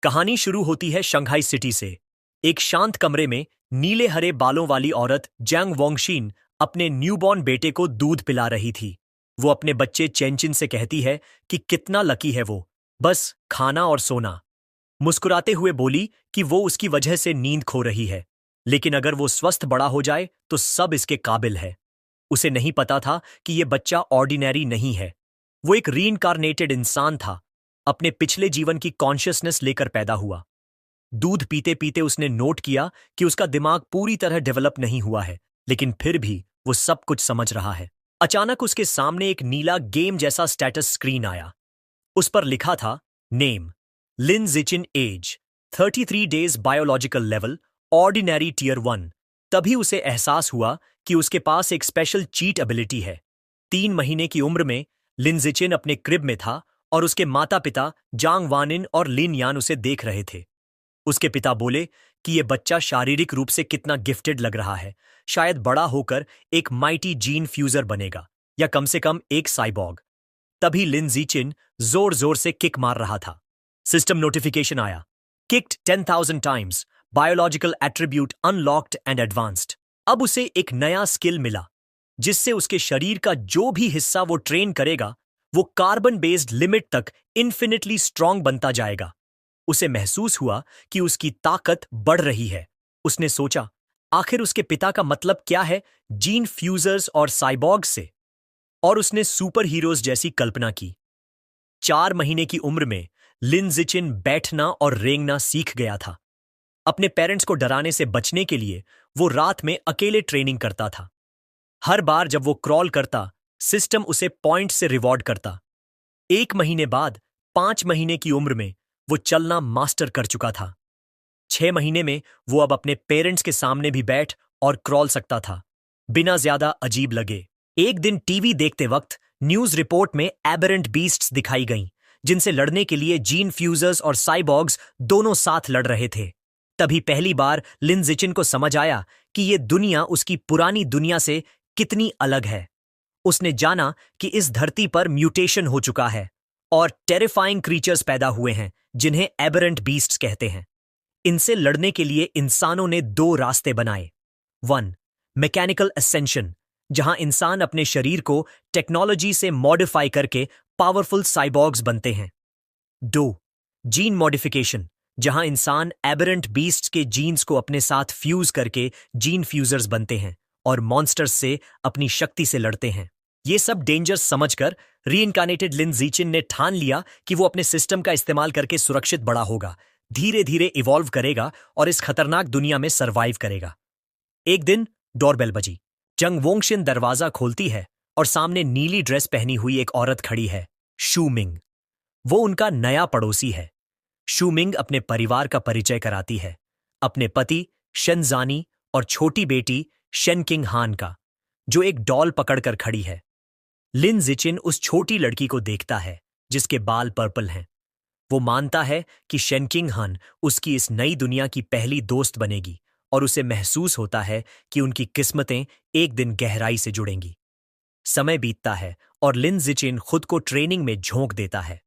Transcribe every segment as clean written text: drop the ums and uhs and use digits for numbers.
कहानी शुरू होती है शंघाई सिटी से। एक शांत कमरे में नीले हरे बालों वाली औरत जैंग वोंगशिन अपने न्यूबॉर्न बेटे को दूध पिला रही थी। वो अपने बच्चे चेंचिन से कहती है कि कितना लकी है वो, बस खाना और सोना। मुस्कुराते हुए बोली कि वो उसकी वजह से नींद खो रही है, लेकिन अगर वो स्वस्थ बड़ा हो जाए तो सब इसके काबिल है। उसे नहीं पता था कि ये बच्चा ऑर्डिनरी नहीं है। वो एक रीइंकारनेटेड इंसान था, अपने पिछले जीवन की कॉन्शियसनेस लेकर पैदा हुआ। दूध पीते पीते उसने नोट किया कि उसका दिमाग पूरी तरह डेवलप नहीं हुआ है, लेकिन फिर भी वो सब कुछ समझ रहा है। अचानक उसके सामने एक नीला गेम जैसा स्टेटस स्क्रीन आया। उस पर लिखा था name Lin Jichen, age 33 days, biological level ordinary tier 1। तभी उसे एहसास हुआ कि उसके पास एक स्पेशल चीट एबिलिटी है। 3 महीने की उम्र में लिन जिचिन अपने क्रिब में था और उसके माता पिता जांग वानिन और लिन यान उसे देख रहे थे। उसके पिता बोले कि यह बच्चा शारीरिक रूप से कितना गिफ्टेड लग रहा है, शायद बड़ा होकर एक माइटी जीन फ्यूजर बनेगा या कम से कम एक साइबॉग। तभी लिन जीचिन जोर जोर से किक मार रहा था। सिस्टम नोटिफिकेशन आया, kicked 10,000 times, biological attribute unlocked and advanced. अब उसे एक नया स्किल मिला, जिससे उसके शरीर का जो भी हिस्सा वो ट्रेन करेगा वो कार्बन बेस्ड लिमिट तक इन्फिनिटली स्ट्रांग बनता जाएगा। उसे महसूस हुआ कि उसकी ताकत बढ़ रही है। उसने सोचा, आखिर उसके पिता का मतलब क्या है जीन फ्यूजर्स और साइबॉग्स से, और उसने सुपर हीरोज जैसी कल्पना की। 4 महीने की उम्र में लिन जिचिन बैठना और रेंगना सीख गया था। अपने पेरेंट्स को डराने से बचने के लिए वो रात में अकेले ट्रेनिंग करता था। हर बार जब वो क्रॉल करता, सिस्टम उसे पॉइंट से रिवॉर्ड करता। 1 महीने बाद 5 महीने की उम्र में वो चलना मास्टर कर चुका था। 6 महीने में वो अब अपने पेरेंट्स के सामने भी बैठ और क्रॉल सकता था, बिना ज्यादा अजीब लगे। एक दिन टीवी देखते वक्त न्यूज रिपोर्ट में एबरेंट बीस्ट्स दिखाई गईं, जिनसे लड़ने के लिए जीन फ्यूजर्स और साइबॉग्स दोनों साथ लड़ रहे थे। तभी पहली बार लिन जिचिन को समझ आया कि ये दुनिया उसकी पुरानी दुनिया से कितनी अलग है। उसने जाना कि इस धरती पर म्यूटेशन हो चुका है और टेरिफाइंग क्रीचर्स पैदा हुए हैं, जिन्हें एबरेंट बीस्ट्स कहते हैं। इनसे लड़ने के लिए इंसानों ने 2 रास्ते बनाए। 1. मैकेनिकल असेंशन, जहां इंसान अपने शरीर को टेक्नोलॉजी से मॉडिफाई करके पावरफुल साइबॉग्स बनते हैं। 2. जीन मॉडिफिकेशन, जहां इंसान एबरेंट बीस्ट्स के जीन्स को अपने साथ फ्यूज करके जीन फ्यूजर्स बनते हैं और मॉन्स्टर्स से अपनी शक्ति से लड़ते हैं। ये सब डेंजर्स समझकर रीइंकार्नेटेड लिन जीचिन ने ठान लिया कि वो अपने सिस्टम का इस्तेमाल करके सुरक्षित बड़ा होगा, धीरे धीरे इवॉल्व करेगा और इस खतरनाक दुनिया में सरवाइव करेगा। एक दिन डोरबेल बजी। जंग वोंगशिन दरवाजा खोलती है और सामने नीली ड्रेस पहनी हुई एक औरत खड़ी है, शू मिंग। वो उनका नया पड़ोसी है। शू मिंग अपने परिवार का परिचय कराती है, अपने पति शेनजानी और छोटी बेटी शेनकिंग हान का, जो एक डॉल पकड़कर खड़ी है। लिन जिचिन उस छोटी लड़की को देखता है जिसके बाल पर्पल हैं। वो मानता है कि शेनकिंग हान उसकी इस नई दुनिया की पहली दोस्त बनेगी और उसे महसूस होता है कि उनकी किस्मतें एक दिन गहराई से जुड़ेंगी। समय बीतता है और लिन जिचिन खुद को ट्रेनिंग में झोंक देता है।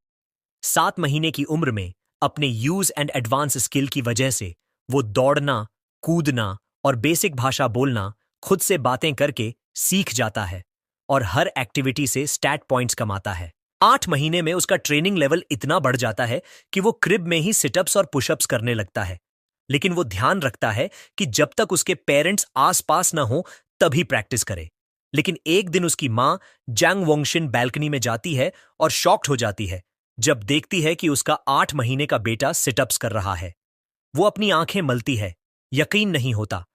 7 महीने की उम्र में अपने यूज एंड एडवांस स्किल की वजह से वो दौड़ना, कूदना और बेसिक भाषा बोलना खुद से बातें करके सीख जाता है और हर एक्टिविटी से स्टैट पॉइंट्स कमाता है। 8 महीने में उसका ट्रेनिंग लेवल इतना बढ़ जाता है कि वो क्रिब में ही सिटअप्स और पुशअप्स करने लगता है। लेकिन वो ध्यान रखता है कि जब तक उसके पेरेंट्स आसपास ना हो तभी प्रैक्टिस करे। लेकिन एक दिन उसकी मां जैंग वोंगशिन बैल्कनी में जाती है और शॉक्ड हो जाती है जब देखती है कि उसका 8 महीने का बेटा सिटअप्स कर रहा है। वो अपनी आंखें मलती है, यकीन नहीं होता।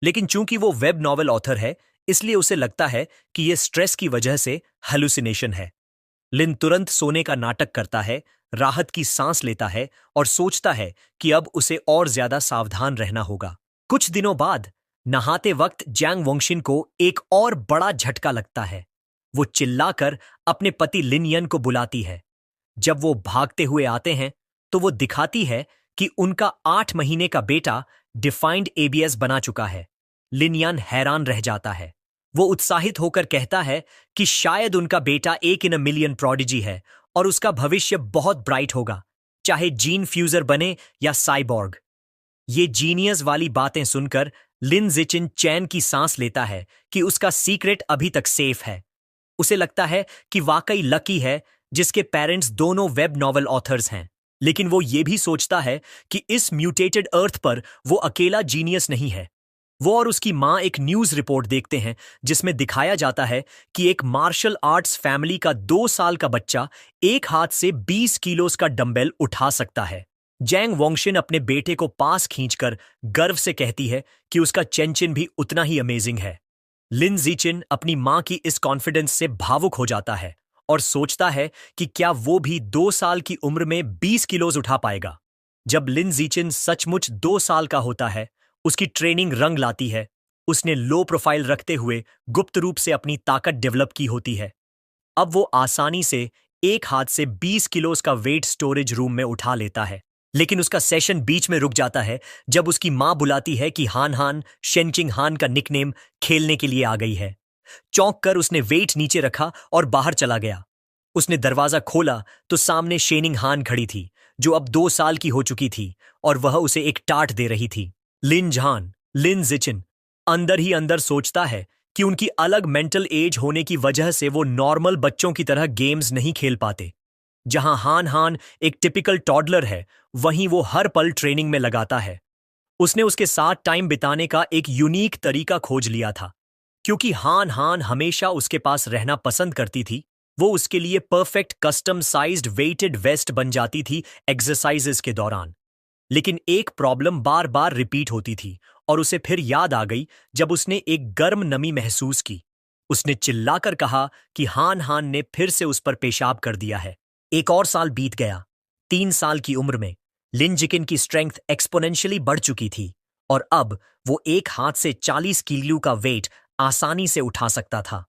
लेकिन चूंकि वो वेब नॉवेल ऑथर है, इसलिए उसे लगता है कि यह स्ट्रेस की वजह से हेलुसिनेशन है। लिन तुरंत सोने का नाटक करता है, राहत की सांस लेता है और सोचता है कि अब उसे और ज्यादा सावधान रहना होगा। कुछ दिनों बाद नहाते वक्त जैंग वोंगशिन को एक और बड़ा झटका लगता है। वो चिल्लाकर अपने पति लिन यन को बुलाती है। जब वो भागते हुए आते हैं तो वो दिखाती है कि उनका 8 महीने का बेटा डिफाइंड एबीएस बना चुका है। लिन यान हैरान रह जाता है। वो उत्साहित होकर कहता है कि शायद उनका बेटा 1 in a million प्रोडिजी है और उसका भविष्य बहुत ब्राइट होगा। चाहे जीन फ्यूजर बने या साइबॉर्ग। ये जीनियस वाली बातें सुनकर लिन जिचिन चैन की सांस लेता है कि उसका सीक्रेट अभी तक सेफ है। उसे लगता है कि वाकई लकी है जिसके पेरेंट्स दोनों वेब नॉवल ऑथर्स हैं। लेकिन वो ये भी सोचता है कि इस म्यूटेटेड अर्थ पर वो अकेला जीनियस नहीं है। वो और उसकी माँ एक न्यूज रिपोर्ट देखते हैं जिसमें दिखाया जाता है कि एक मार्शल आर्ट्स फैमिली का 2 साल का बच्चा एक हाथ से 20 किलोस का डंबल उठा सकता है। जैंग वोंगशिन अपने बेटे को पास खींचकर गर्व से कहती है कि उसका चेंचिन भी उतना ही अमेजिंग है। लिन जिचिन अपनी माँ की इस कॉन्फिडेंस से भावुक हो जाता है और सोचता है कि क्या वो भी 2 साल की उम्र में 20 किलोज उठा पाएगा। जब लिन जिचिन सचमुच 2 साल का होता है, उसकी ट्रेनिंग रंग लाती है। उसने लो प्रोफाइल रखते हुए गुप्त रूप से अपनी ताकत डेवलप की होती है। अब वो आसानी से एक हाथ से 20 किलोज का वेट स्टोरेज रूम में उठा लेता है। लेकिन उसका सेशन बीच में रुक जाता है जब उसकी मां बुलाती है कि हान हान, शेनचिंग हान का निकनेम, खेलने के लिए आ गई है। चौंक कर उसने वेट नीचे रखा और बाहर चला गया। उसने दरवाजा खोला तो सामने शेनिंग हान खड़ी थी, जो अब 2 साल की हो चुकी थी और वह उसे एक टाट दे रही थी। लिन जिचिन अंदर ही अंदर सोचता है कि उनकी अलग मेंटल एज होने की वजह से वो नॉर्मल बच्चों की तरह गेम्स नहीं खेल पाते। जहां हान हान एक टिपिकल टॉडलर है, वहीं वो हर पल ट्रेनिंग में लगाता है। उसने उसके साथ टाइम बिताने का एक यूनिक तरीका खोज लिया था। क्योंकि हान हान हमेशा उसके पास रहना पसंद करती थी, वो उसके लिए perfect custom sized weighted vest बन जाती थी एक्सरसाइजेस के दौरान। लेकिन एक प्रॉब्लम बार बार रिपीट होती थी और उसे फिर याद आ गई जब उसने एक गर्म नमी महसूस की। उसने चिल्लाकर कहा कि हान हान ने फिर से उस पर पेशाब कर दिया है। एक और साल बीत गया। 3 साल की उम्र में लिन जिकिन की स्ट्रेंथ एक्सपोनेंशियली बढ़ चुकी थी और अब वो एक हाथ से 40 किलो का वेट आसानी से उठा सकता था।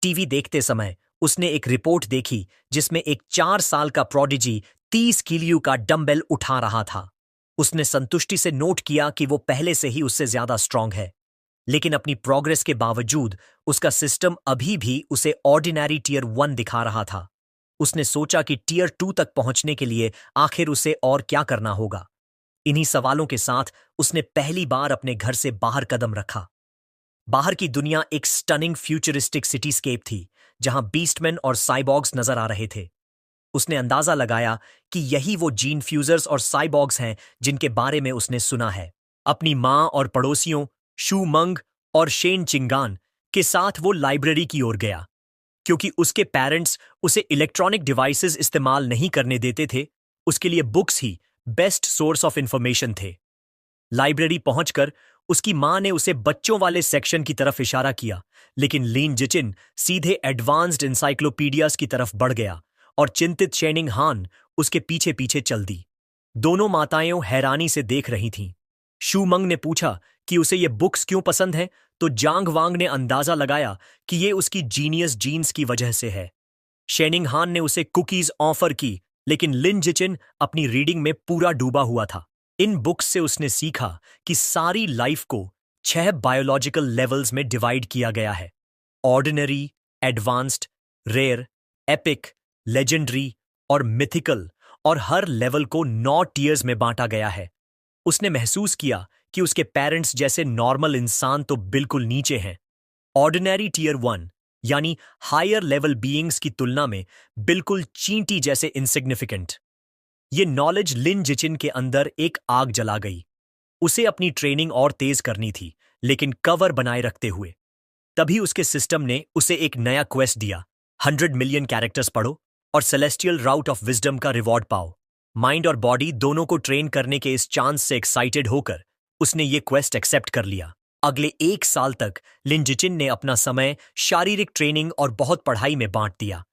टीवी देखते समय उसने एक रिपोर्ट देखी जिसमें एक 4 साल का प्रोडिजी 30 किलो का डंबल उठा रहा था। उसने संतुष्टि से नोट किया कि वो पहले से ही उससे ज्यादा स्ट्रांग है। लेकिन अपनी प्रोग्रेस के बावजूद उसका सिस्टम अभी भी उसे ऑर्डिनरी टीयर 1 दिखा रहा था। उसने सोचा कि टीयर 2 तक पहुंचने के लिए आखिर उसे और क्या करना होगा। इन्हीं सवालों के साथ उसने पहली बार अपने घर से बाहर कदम रखा। बाहर की दुनिया एक स्टनिंग फ्यूचरिस्टिक सिटीस्केप थी, जहां बीस्टमैन और साइबॉग्स नजर आ रहे थे। उसने अंदाजा लगाया कि यही वो जीन फ्यूजर्स और साइबॉग्स हैं जिनके बारे में उसने सुना है। अपनी मां और पड़ोसियों शू मंग और शेन चिंगान के साथ वो लाइब्रेरी की ओर गया। क्योंकि उसके पेरेंट्स उसे इलेक्ट्रॉनिक डिवाइसेस इस्तेमाल नहीं करने देते थे, उसके लिए books he best source of information थे। लाइब्रेरी पहुंचकर उसकी मां ने उसे बच्चों वाले सेक्शन की तरफ इशारा किया, लेकिन लिन जिचिन सीधे एडवांस्ड इंसाइक्लोपीडियाज की तरफ बढ़ गया और चिंतित शेनिंग हान उसके पीछे पीछे चल दी। दोनों माताएं हैरानी से देख रही थीं। शू मंग ने पूछा कि उसे ये बुक्स क्यों पसंद हैं, तो जांग वांग ने अंदाजा लगाया कि ये उसकी जीनियस जीन्स की वजह से है। शेनिंग हान ने उसे कुकीज ऑफर की, लेकिन लिन जिचिन अपनी रीडिंग में पूरा डूबा हुआ था। इन बुक्स से उसने सीखा कि सारी लाइफ को 6 बायोलॉजिकल लेवल्स में डिवाइड किया गया है। Ordinary, advanced, rare, epic, legendary और मिथिकल, और हर लेवल को 9 टीयर्स में बांटा गया है। उसने महसूस किया कि उसके पेरेंट्स जैसे नॉर्मल इंसान तो बिल्कुल नीचे हैं। ऑर्डिनरी टीयर 1 यानी हायर लेवल बीइंग्स की तुलना में बिल्कुल चींटी जैसे इनसिग्निफिकेंट। ये नॉलेज लिन जिचिन के अंदर एक आग जला गई। उसे अपनी ट्रेनिंग और तेज करनी थी, लेकिन कवर बनाए रखते हुए। तभी उसके सिस्टम ने उसे एक नया क्वेस्ट दिया। 100 मिलियन कैरेक्टर्स पढ़ो और सेलेस्टियल राउट ऑफ विजडम का रिवॉर्ड पाओ। माइंड और बॉडी दोनों को ट्रेन करने के इस चांस से एक्साइटेड होकर उसने ये क्वेस्ट एक्सेप्ट कर लिया। अगले 1 साल तक लिन जिचिन ने अपना समय शारीरिक ट्रेनिंग और बहुत पढ़ाई में बांट दिया।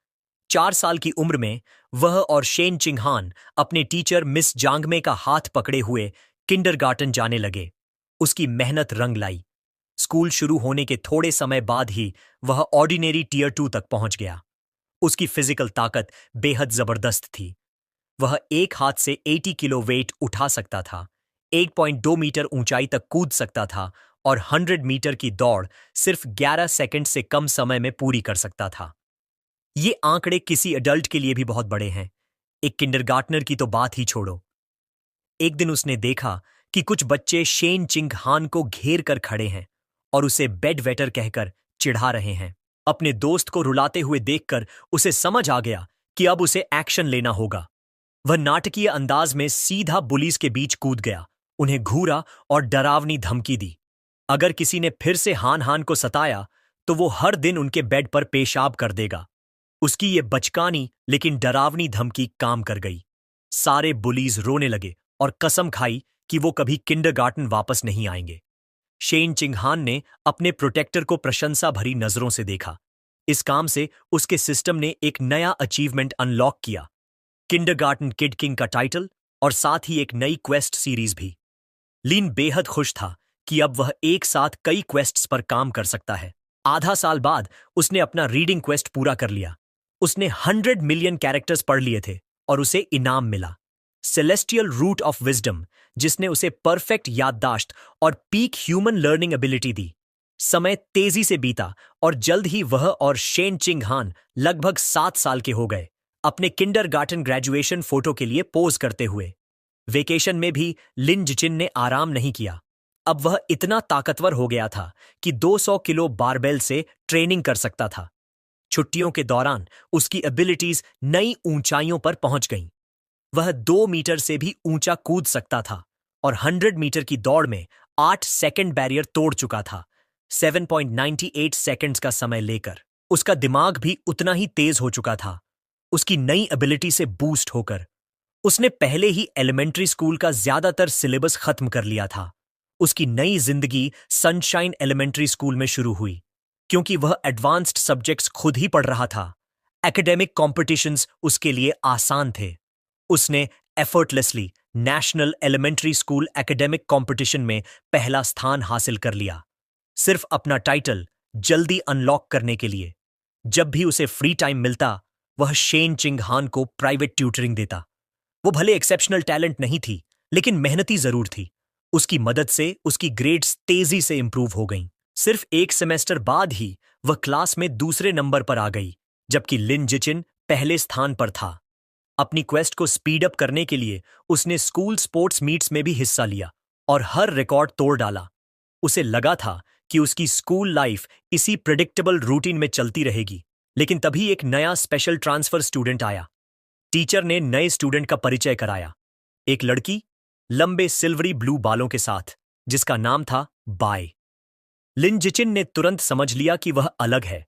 4 साल की उम्र में वह और शेन चिंगहान अपने टीचर मिस जांगमे का हाथ पकड़े हुए किंडरगार्टन जाने लगे। उसकी मेहनत रंग लाई। स्कूल शुरू होने के थोड़े समय बाद ही वह ऑर्डिनरी टीयर 2 तक पहुंच गया। उसकी फिजिकल ताकत बेहद जबरदस्त थी। वह एक हाथ से 80 किलो वेट उठा सकता था, 1.2 मीटर ऊंचाई तक कूद सकता था और 100 मीटर की दौड़ सिर्फ 11 सेकंड से कम समय में पूरी कर सकता था। ये आंकड़े किसी एडल्ट के लिए भी बहुत बड़े हैं। एक किंडरगार्टनर की तो बात ही छोड़ो। एक दिन उसने देखा कि कुछ बच्चे शेन चिंग हान को घेर कर खड़े हैं और उसे बेड वेटर कहकर चिढ़ा रहे हैं। अपने दोस्त को रुलाते हुए देखकर उसे समझ आ गया कि अब उसे एक्शन लेना होगा। वह नाटकीय अंदाज में सीधा बुलीज के बीच कूद गया, उन्हें घूरा और डरावनी धमकी दी। अगर किसी ने फिर से हान हान को सताया तो वो हर दिन उनके बेड पर पेशाब कर देगा। उसकी ये बचकानी लेकिन डरावनी धमकी काम कर गई। सारे बुलीज रोने लगे और कसम खाई कि वो कभी किंडरगार्टन वापस नहीं आएंगे। शेन चिंगहान ने अपने प्रोटेक्टर को प्रशंसा भरी नजरों से देखा। इस काम से उसके सिस्टम ने एक नया अचीवमेंट अनलॉक किया, किंडरगार्टन किड किंग का टाइटल और साथ ही एक नई क्वेस्ट सीरीज भी। लिन बेहद खुश था कि अब वह एक साथ कई क्वेस्ट्स पर काम कर सकता है। आधा साल बाद उसने अपना रीडिंग क्वेस्ट पूरा कर लिया। उसने 100 मिलियन कैरेक्टर्स पढ़ लिए थे और उसे इनाम मिला, सेलेस्टियल रूट ऑफ विजडम, जिसने उसे परफेक्ट याददाश्त और पीक ह्यूमन लर्निंग एबिलिटी दी। समय तेजी से बीता और जल्द ही वह और शेन चिंगहान लगभग 7 साल के हो गए, अपने किंडरगार्टन ग्रेजुएशन फोटो के लिए पोज करते हुए। वेकेशन में भी लिन जिचिन ने आराम नहीं किया। अब वह इतना ताकतवर हो गया था कि 200 किलो बारबेल से ट्रेनिंग कर सकता था। छुट्टियों के दौरान उसकी एबिलिटीज नई ऊंचाइयों पर पहुंच गईं। वह 2 मीटर से भी ऊंचा कूद सकता था और 100 मीटर की दौड़ में 8 सेकंड बैरियर तोड़ चुका था, 7.98 सेकंड्स का समय लेकर। उसका दिमाग भी उतना ही तेज हो चुका था, उसकी नई एबिलिटी से बूस्ट होकर। उसने पहले ही एलिमेंट्री स्कूल का ज्यादातर सिलेबस खत्म कर लिया था। उसकी नई जिंदगी सनशाइन एलिमेंट्री स्कूल में शुरू हुई, क्योंकि वह एडवांस्ड सब्जेक्ट्स खुद ही पढ़ रहा था। एकेडमिक कॉम्पिटिशन्स उसके लिए आसान थे। उसने effortlessly national elementary school academic competition में पहला स्थान हासिल कर लिया, सिर्फ अपना टाइटल जल्दी अनलॉक करने के लिए। जब भी उसे फ्री टाइम मिलता, वह शेन चिंगहान को प्राइवेट ट्यूटरिंग देता। वो भले एक्सेप्शनल टैलेंट नहीं थी, लेकिन मेहनती जरूर थी। उसकी मदद से उसकी ग्रेड्स तेजी से इंप्रूव हो गईं। सिर्फ एक सेमेस्टर बाद ही वह क्लास में दूसरे नंबर पर आ गई, जबकि लिन जिचिन पहले स्थान पर था। अपनी क्वेस्ट को स्पीड अप करने के लिए उसने स्कूल स्पोर्ट्स मीट्स में भी हिस्सा लिया और हर रिकॉर्ड तोड़ डाला। उसे लगा था कि उसकी स्कूल लाइफ इसी प्रिडिक्टेबल रूटीन में चलती रहेगी, लेकिन तभी एक नया स्पेशल ट्रांसफर स्टूडेंट आया। टीचर ने नए स्टूडेंट का परिचय कराया, एक लड़की लंबे सिल्वरी ब्लू बालों के साथ, जिसका नाम था बाय। लिन जिचिन ने तुरंत समझ लिया कि वह अलग है।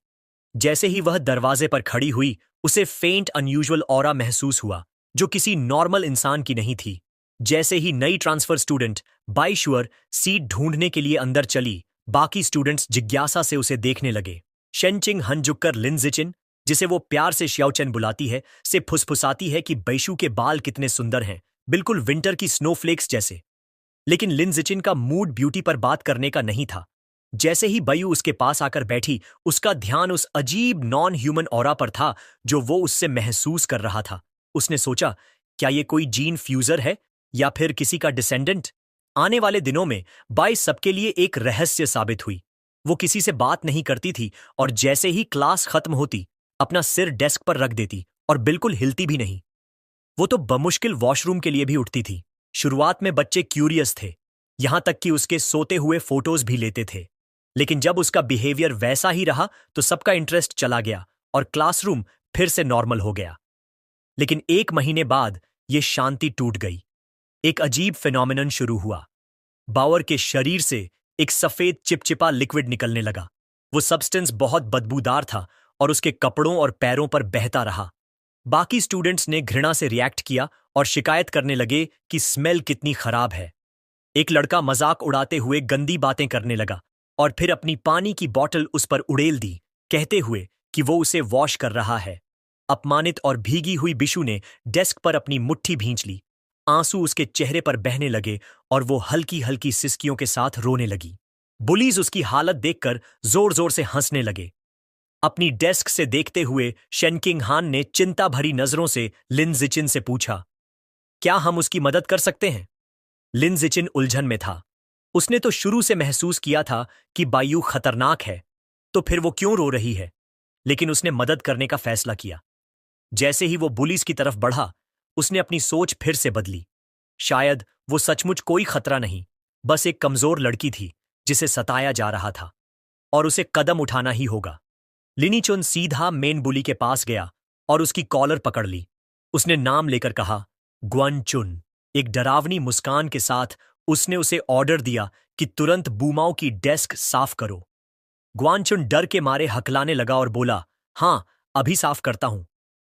जैसे ही वह दरवाजे पर खड़ी हुई, उसे फेंट अनयूजुअल ऑरा महसूस हुआ, जो किसी नॉर्मल इंसान की नहीं थी। जैसे ही नई ट्रांसफर स्टूडेंट बाईशुअर सीट ढूंढने के लिए अंदर चली, बाकी स्टूडेंट्स जिज्ञासा से उसे देखने लगे। शेनचिंग हन झुककर लिन जिचिन, जिसे वो प्यार से श्याओचेन बुलाती है, से फुसफुसाती है कि बैशु के बाल कितने सुंदर हैं, बिल्कुल विंटर की स्नोफ्लेक्स जैसे। लेकिन लिन जिचिन का मूड ब्यूटी पर बात करने का नहीं था। जैसे ही बयू उसके पास आकर बैठी, उसका ध्यान उस अजीब नॉन ह्यूमन ऑरा पर था जो वो उससे महसूस कर रहा था। उसने सोचा, क्या ये कोई जीन फ्यूजर है या फिर किसी का डिसेंडेंट? आने वाले दिनों में बाई सबके लिए एक रहस्य साबित हुई। वो किसी से बात नहीं करती थी और जैसे ही क्लास खत्म होती, अपना सिर डेस्क पर रख देती और बिल्कुल हिलती भी नहीं। वो तो बमुश्किल वॉशरूम के लिए भी उठती थी। शुरुआत में बच्चे क्यूरियस थे, यहां तक कि उसके सोते हुए फोटोज भी लेते थे। लेकिन जब उसका बिहेवियर वैसा ही रहा तो सबका इंटरेस्ट चला गया और क्लासरूम फिर से नॉर्मल हो गया। लेकिन 1 महीने बाद ये शांति टूट गई। एक अजीब फिनोमिनन शुरू हुआ। बावर के शरीर से एक सफेद चिपचिपा लिक्विड निकलने लगा। वो सब्सटेंस बहुत बदबूदार था और उसके कपड़ों और पैरों पर बहता रहा। बाकी स्टूडेंट्स ने घृणा से रिएक्ट किया और शिकायत करने लगे कि स्मेल कितनी खराब है। एक लड़का मजाक उड़ाते हुए गंदी बातें करने लगा और फिर अपनी पानी की बोतल उस पर उड़ेल दी, कहते हुए कि वो उसे वॉश कर रहा है। अपमानित और भीगी हुई बिशु ने डेस्क पर अपनी मुट्ठी भींच ली। आंसू उसके चेहरे पर बहने लगे और वो हल्की हल्की सिसकियों के साथ रोने लगी। बुलीज उसकी हालत देखकर जोर जोर से हंसने लगे। अपनी डेस्क से देखते हुए शेनकिंग हान ने चिंता भरी नजरों से लिन जिचिन से पूछा, क्या हम उसकी मदद कर सकते हैं? लिन जिचिन उलझन में था। उसने तो शुरू से महसूस किया था कि बायू खतरनाक है, तो फिर वो क्यों रो रही है? लेकिन उसने मदद करने का फैसला किया। जैसे ही वो बुलीज की तरफ बढ़ा, उसने अपनी सोच फिर से बदली। शायद वो सचमुच कोई खतरा नहीं, बस एक कमजोर लड़की थी जिसे सताया जा रहा था, और उसे कदम उठाना ही होगा। लिनीचुन सीधा मेन बुली के पास गया और उसकी कॉलर पकड़ ली। उसने नाम लेकर कहा, ग्वानचुन। एक डरावनी मुस्कान के साथ उसने उसे ऑर्डर दिया कि तुरंत बूमाओं की डेस्क साफ करो। ग्वानचुन डर के मारे हकलाने लगा और बोला, हाँ, अभी साफ करता हूं।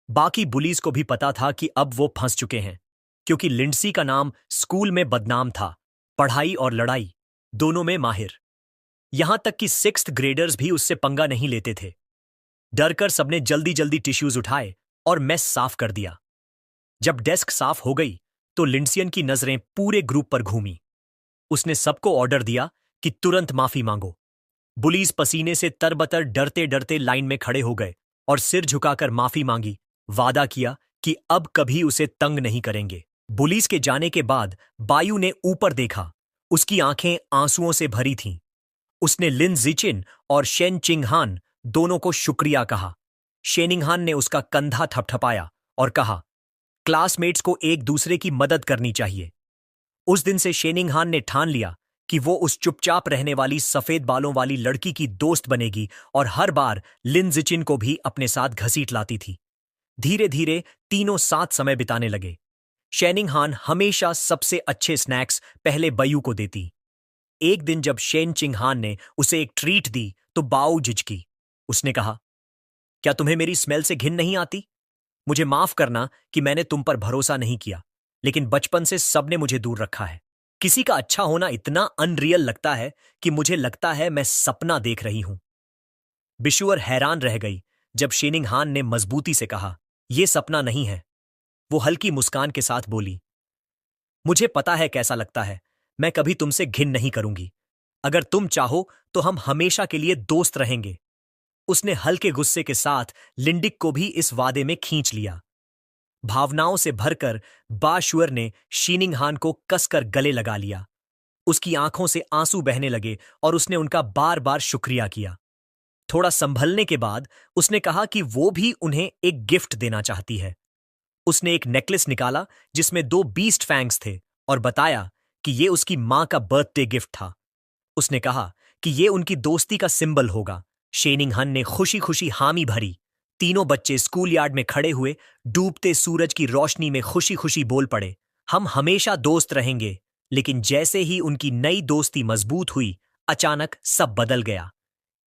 बाकी बुलीज को भी पता था कि अब वो फंस चुके हैं, क्योंकि लिंडसी का नाम स्कूल में बदनाम था, पढ़ाई और लड़ाई दोनों में माहिर। यहां तक कि 6th ग्रेडर्स भी उससे पंगा नहीं लेते थे। डरकर सबने जल्दी जल्दी टिश्यूज उठाए और मेस साफ कर दिया। जब डेस्क साफ हो गई तो लिंडसियन की नजरें पूरे ग्रुप पर घूमी। उसने सबको ऑर्डर दिया कि तुरंत माफी मांगो। बुलीज पसीने से तरबतर डरते डरते लाइन में खड़े हो गए और सिर झुकाकर माफी मांगी, वादा किया कि अब कभी उसे तंग नहीं करेंगे। बुलीज के जाने के बाद बायू ने ऊपर देखा। उसकी आंखें आंसुओं से भरी थीं। उसने लिन जिचिन और शेन चिंगहान दोनों को शुक्रिया कहा। शेनिंगहान ने उसका कंधा थपथपाया और कहा, क्लासमेट्स को एक दूसरे की मदद करनी चाहिए। उस दिन से शेनिंगहान ने ठान लिया कि वो उस चुपचाप रहने वाली सफेद बालों वाली लड़की की दोस्त बनेगी और हर बार लिन जिचिन को भी अपने साथ घसीट लाती थी। धीरे धीरे तीनों साथ समय बिताने लगे। शेनिंगहान हमेशा सबसे अच्छे स्नैक्स पहले बयू को देती। एक दिन जब शेन चिंगहान ने उसे एक ट्रीट दी तो बाऊ झिझकी। उसने कहा, क्या तुम्हें मेरी स्मेल से घिन नहीं आती? मुझे माफ करना कि मैंने तुम पर भरोसा नहीं किया, लेकिन बचपन से सबने मुझे दूर रखा है। किसी का अच्छा होना इतना अनरियल लगता है कि मुझे लगता है मैं सपना देख रही हूं। बिशुअर हैरान रह गई जब शेनिंगहान ने मजबूती से कहा, यह सपना नहीं है। वो हल्की मुस्कान के साथ बोली, मुझे पता है कैसा लगता है। मैं कभी तुमसे घिन नहीं करूंगी। अगर तुम चाहो तो हम हमेशा के लिए दोस्त रहेंगे। उसने हल्के गुस्से के साथ लिंडिक को भी इस वादे में खींच लिया। भावनाओं से भरकर बाशुअर ने शीनिंगहान को कसकर गले लगा लिया। उसकी आंखों से आंसू बहने लगे और उसने उनका बार बार शुक्रिया किया। थोड़ा संभलने के बाद उसने कहा कि वो भी उन्हें एक गिफ्ट देना चाहती है। उसने एक नेकलेस निकाला जिसमें 2 बीस्ट फैंग्स थे और बताया कि ये उसकी मां का बर्थडे गिफ्ट था। उसने कहा कि ये उनकी दोस्ती का सिंबल होगा। शेनिंगहान ने खुशी खुशी हामी भरी। तीनों बच्चे स्कूल यार्ड में खड़े हुए डूबते सूरज की रोशनी में खुशी खुशी बोल पड़े, हम हमेशा दोस्त रहेंगे। लेकिन जैसे ही उनकी नई दोस्ती मजबूत हुई, अचानक सब बदल गया।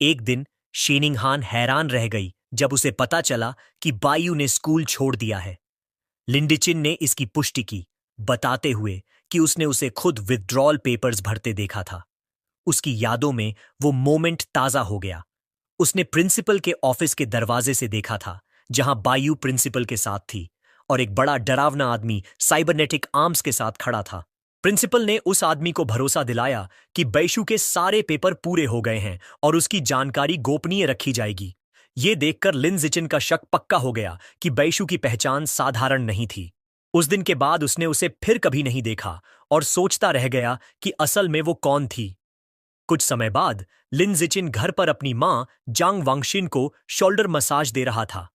एक दिन शेनिंगहान हैरान रह गई जब उसे पता चला कि बायू ने स्कूल छोड़ दिया है। लिंडिचिन ने इसकी पुष्टि की, बताते हुए कि उसने उसे खुद विथड्रॉल पेपर्स भरते देखा था। उसकी यादों में वो मोमेंट ताजा हो गया। उसने प्रिंसिपल के ऑफिस के दरवाजे से देखा था, जहां बायू प्रिंसिपल के साथ थी और एक बड़ा डरावना आदमी साइबरनेटिक आर्म्स के साथ खड़ा था। प्रिंसिपल ने उस आदमी को भरोसा दिलाया कि बैशु के सारे पेपर पूरे हो गए हैं और उसकी जानकारी गोपनीय रखी जाएगी। ये देखकर लिन जिचिन का शक पक्का हो गया कि बैशु की पहचान साधारण नहीं थी। उस दिन के बाद उसने उसे फिर कभी नहीं देखा और सोचता रह गया कि असल में वो कौन थी। कुछ समय बाद लिन जिचिन घर पर अपनी मां जांग वांगशिन को शोल्डर मसाज दे रहा था।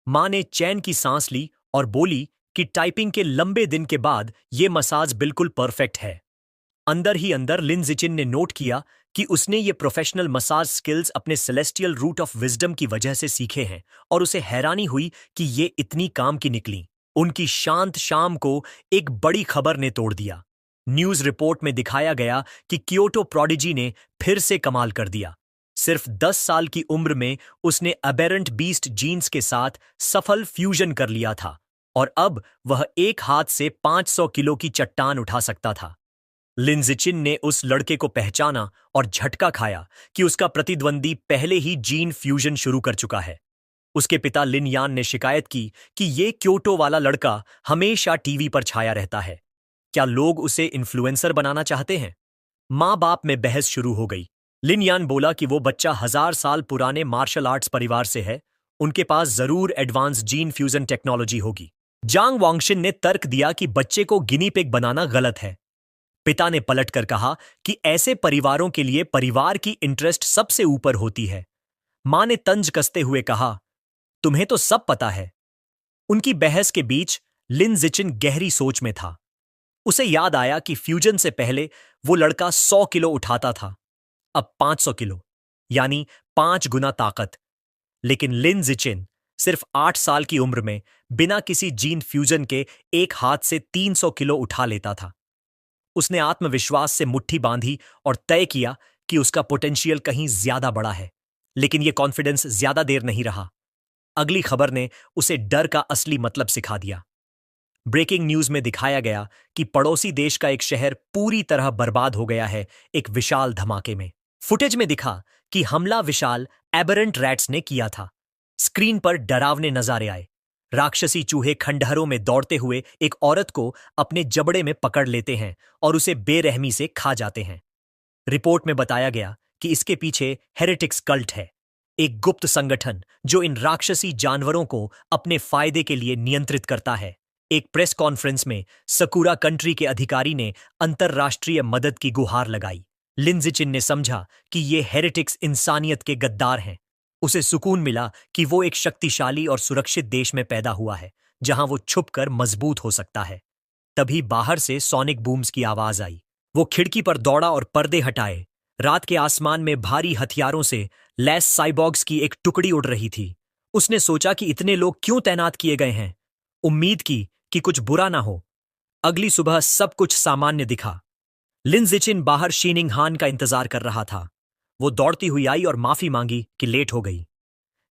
मां ने चैन की सांस ली और बोली कि टाइपिंग के लंबे दिन के बाद ये मसाज बिल्कुल परफेक्ट है। अंदर ही अंदर लिन जिचिन ने नोट किया कि उसने ये प्रोफेशनल मसाज स्किल्स अपने सेलेस्टियल रूट ऑफ विजडम की वजह से सीखे हैं और उसे हैरानी हुई कि ये इतनी काम की निकली। उनकी शांत शाम को एक बड़ी खबर ने तोड़ दिया। न्यूज रिपोर्ट में दिखाया गया कि क्योटो प्रोडिजी ने फिर से कमाल कर दिया। सिर्फ 10 साल की उम्र में उसने अबेरेंट बीस्ट जीन्स के साथ सफल फ्यूजन कर लिया था और अब वह एक हाथ से 500 किलो की चट्टान उठा सकता था। लिन जिचिन ने उस लड़के को पहचाना और झटका खाया कि उसका प्रतिद्वंदी पहले ही जीन फ्यूजन शुरू कर चुका है। उसके पिता लिन यान ने शिकायत की कि ये क्योटो वाला लड़का हमेशा टीवी पर छाया रहता है। क्या लोग उसे इन्फ्लुएंसर बनाना चाहते हैं? माँ बाप में बहस शुरू हो गई। लिन यान बोला कि वो बच्चा 1000 साल पुराने मार्शल आर्ट्स परिवार से है, उनके पास जरूर एडवांस जीन फ्यूजन टेक्नोलॉजी होगी। जांग वांगशिन ने तर्क दिया कि बच्चे को गिनी पिग बनाना गलत है। पिता ने पलटकर कहा कि ऐसे परिवारों के लिए परिवार की इंटरेस्ट सबसे ऊपर होती है। मां ने तंज कसते हुए कहा, तुम्हें तो सब पता है। उनकी बहस के बीच लिन जिचिन गहरी सोच में था। उसे याद आया कि फ्यूजन से पहले वो लड़का 100 किलो उठाता था, अब 500 किलो, यानी 5 गुना ताकत। लेकिन लिन जिचिन सिर्फ 8 साल की उम्र में बिना किसी जीन फ्यूजन के एक हाथ से 300 किलो उठा लेता था। उसने आत्मविश्वास से मुट्ठी बांधी और तय किया कि उसका पोटेंशियल कहीं ज्यादा बड़ा है। लेकिन यह कॉन्फिडेंस ज्यादा देर नहीं रहा। अगली खबर ने उसे डर का असली मतलब सिखा दिया। ब्रेकिंग न्यूज में दिखाया गया कि पड़ोसी देश का एक शहर पूरी तरह बर्बाद हो गया है एक विशाल धमाके में। फुटेज में दिखा कि हमला विशाल एबरेंट रैट्स ने किया था। स्क्रीन पर डरावने नजारे आए। राक्षसी चूहे खंडहरों में दौड़ते हुए एक औरत को अपने जबड़े में पकड़ लेते हैं और उसे बेरहमी से खा जाते हैं। रिपोर्ट में बताया गया कि इसके पीछे हेरेटिक्स कल्ट है, एक गुप्त संगठन जो इन राक्षसी जानवरों को अपने फायदे के लिए नियंत्रित करता है। एक प्रेस कॉन्फ्रेंस में सकुरा कंट्री के अधिकारी ने अंतर्राष्ट्रीय मदद की गुहार लगाई। लिन जिचिन ने समझा कि ये हेरेटिक्स इंसानियत के गद्दार हैं। उसे सुकून मिला कि वो एक शक्तिशाली और सुरक्षित देश में पैदा हुआ है, जहां वो छुपकर मजबूत हो सकता है। तभी बाहर से सोनिक बूम्स की आवाज आई। वो खिड़की पर दौड़ा और पर्दे हटाए। रात के आसमान में भारी हथियारों से लैस साइबॉग्स की एक टुकड़ी उड़ रही थी। उसने सोचा कि इतने लोग क्यों तैनात किए गए हैं। उम्मीद की कि कुछ बुरा ना हो। अगली सुबह सब कुछ सामान्य दिखा। लिन जिचिन बाहर शीनिंग हान का इंतजार कर रहा था। वो दौड़ती हुई आई और माफी मांगी कि लेट हो गई।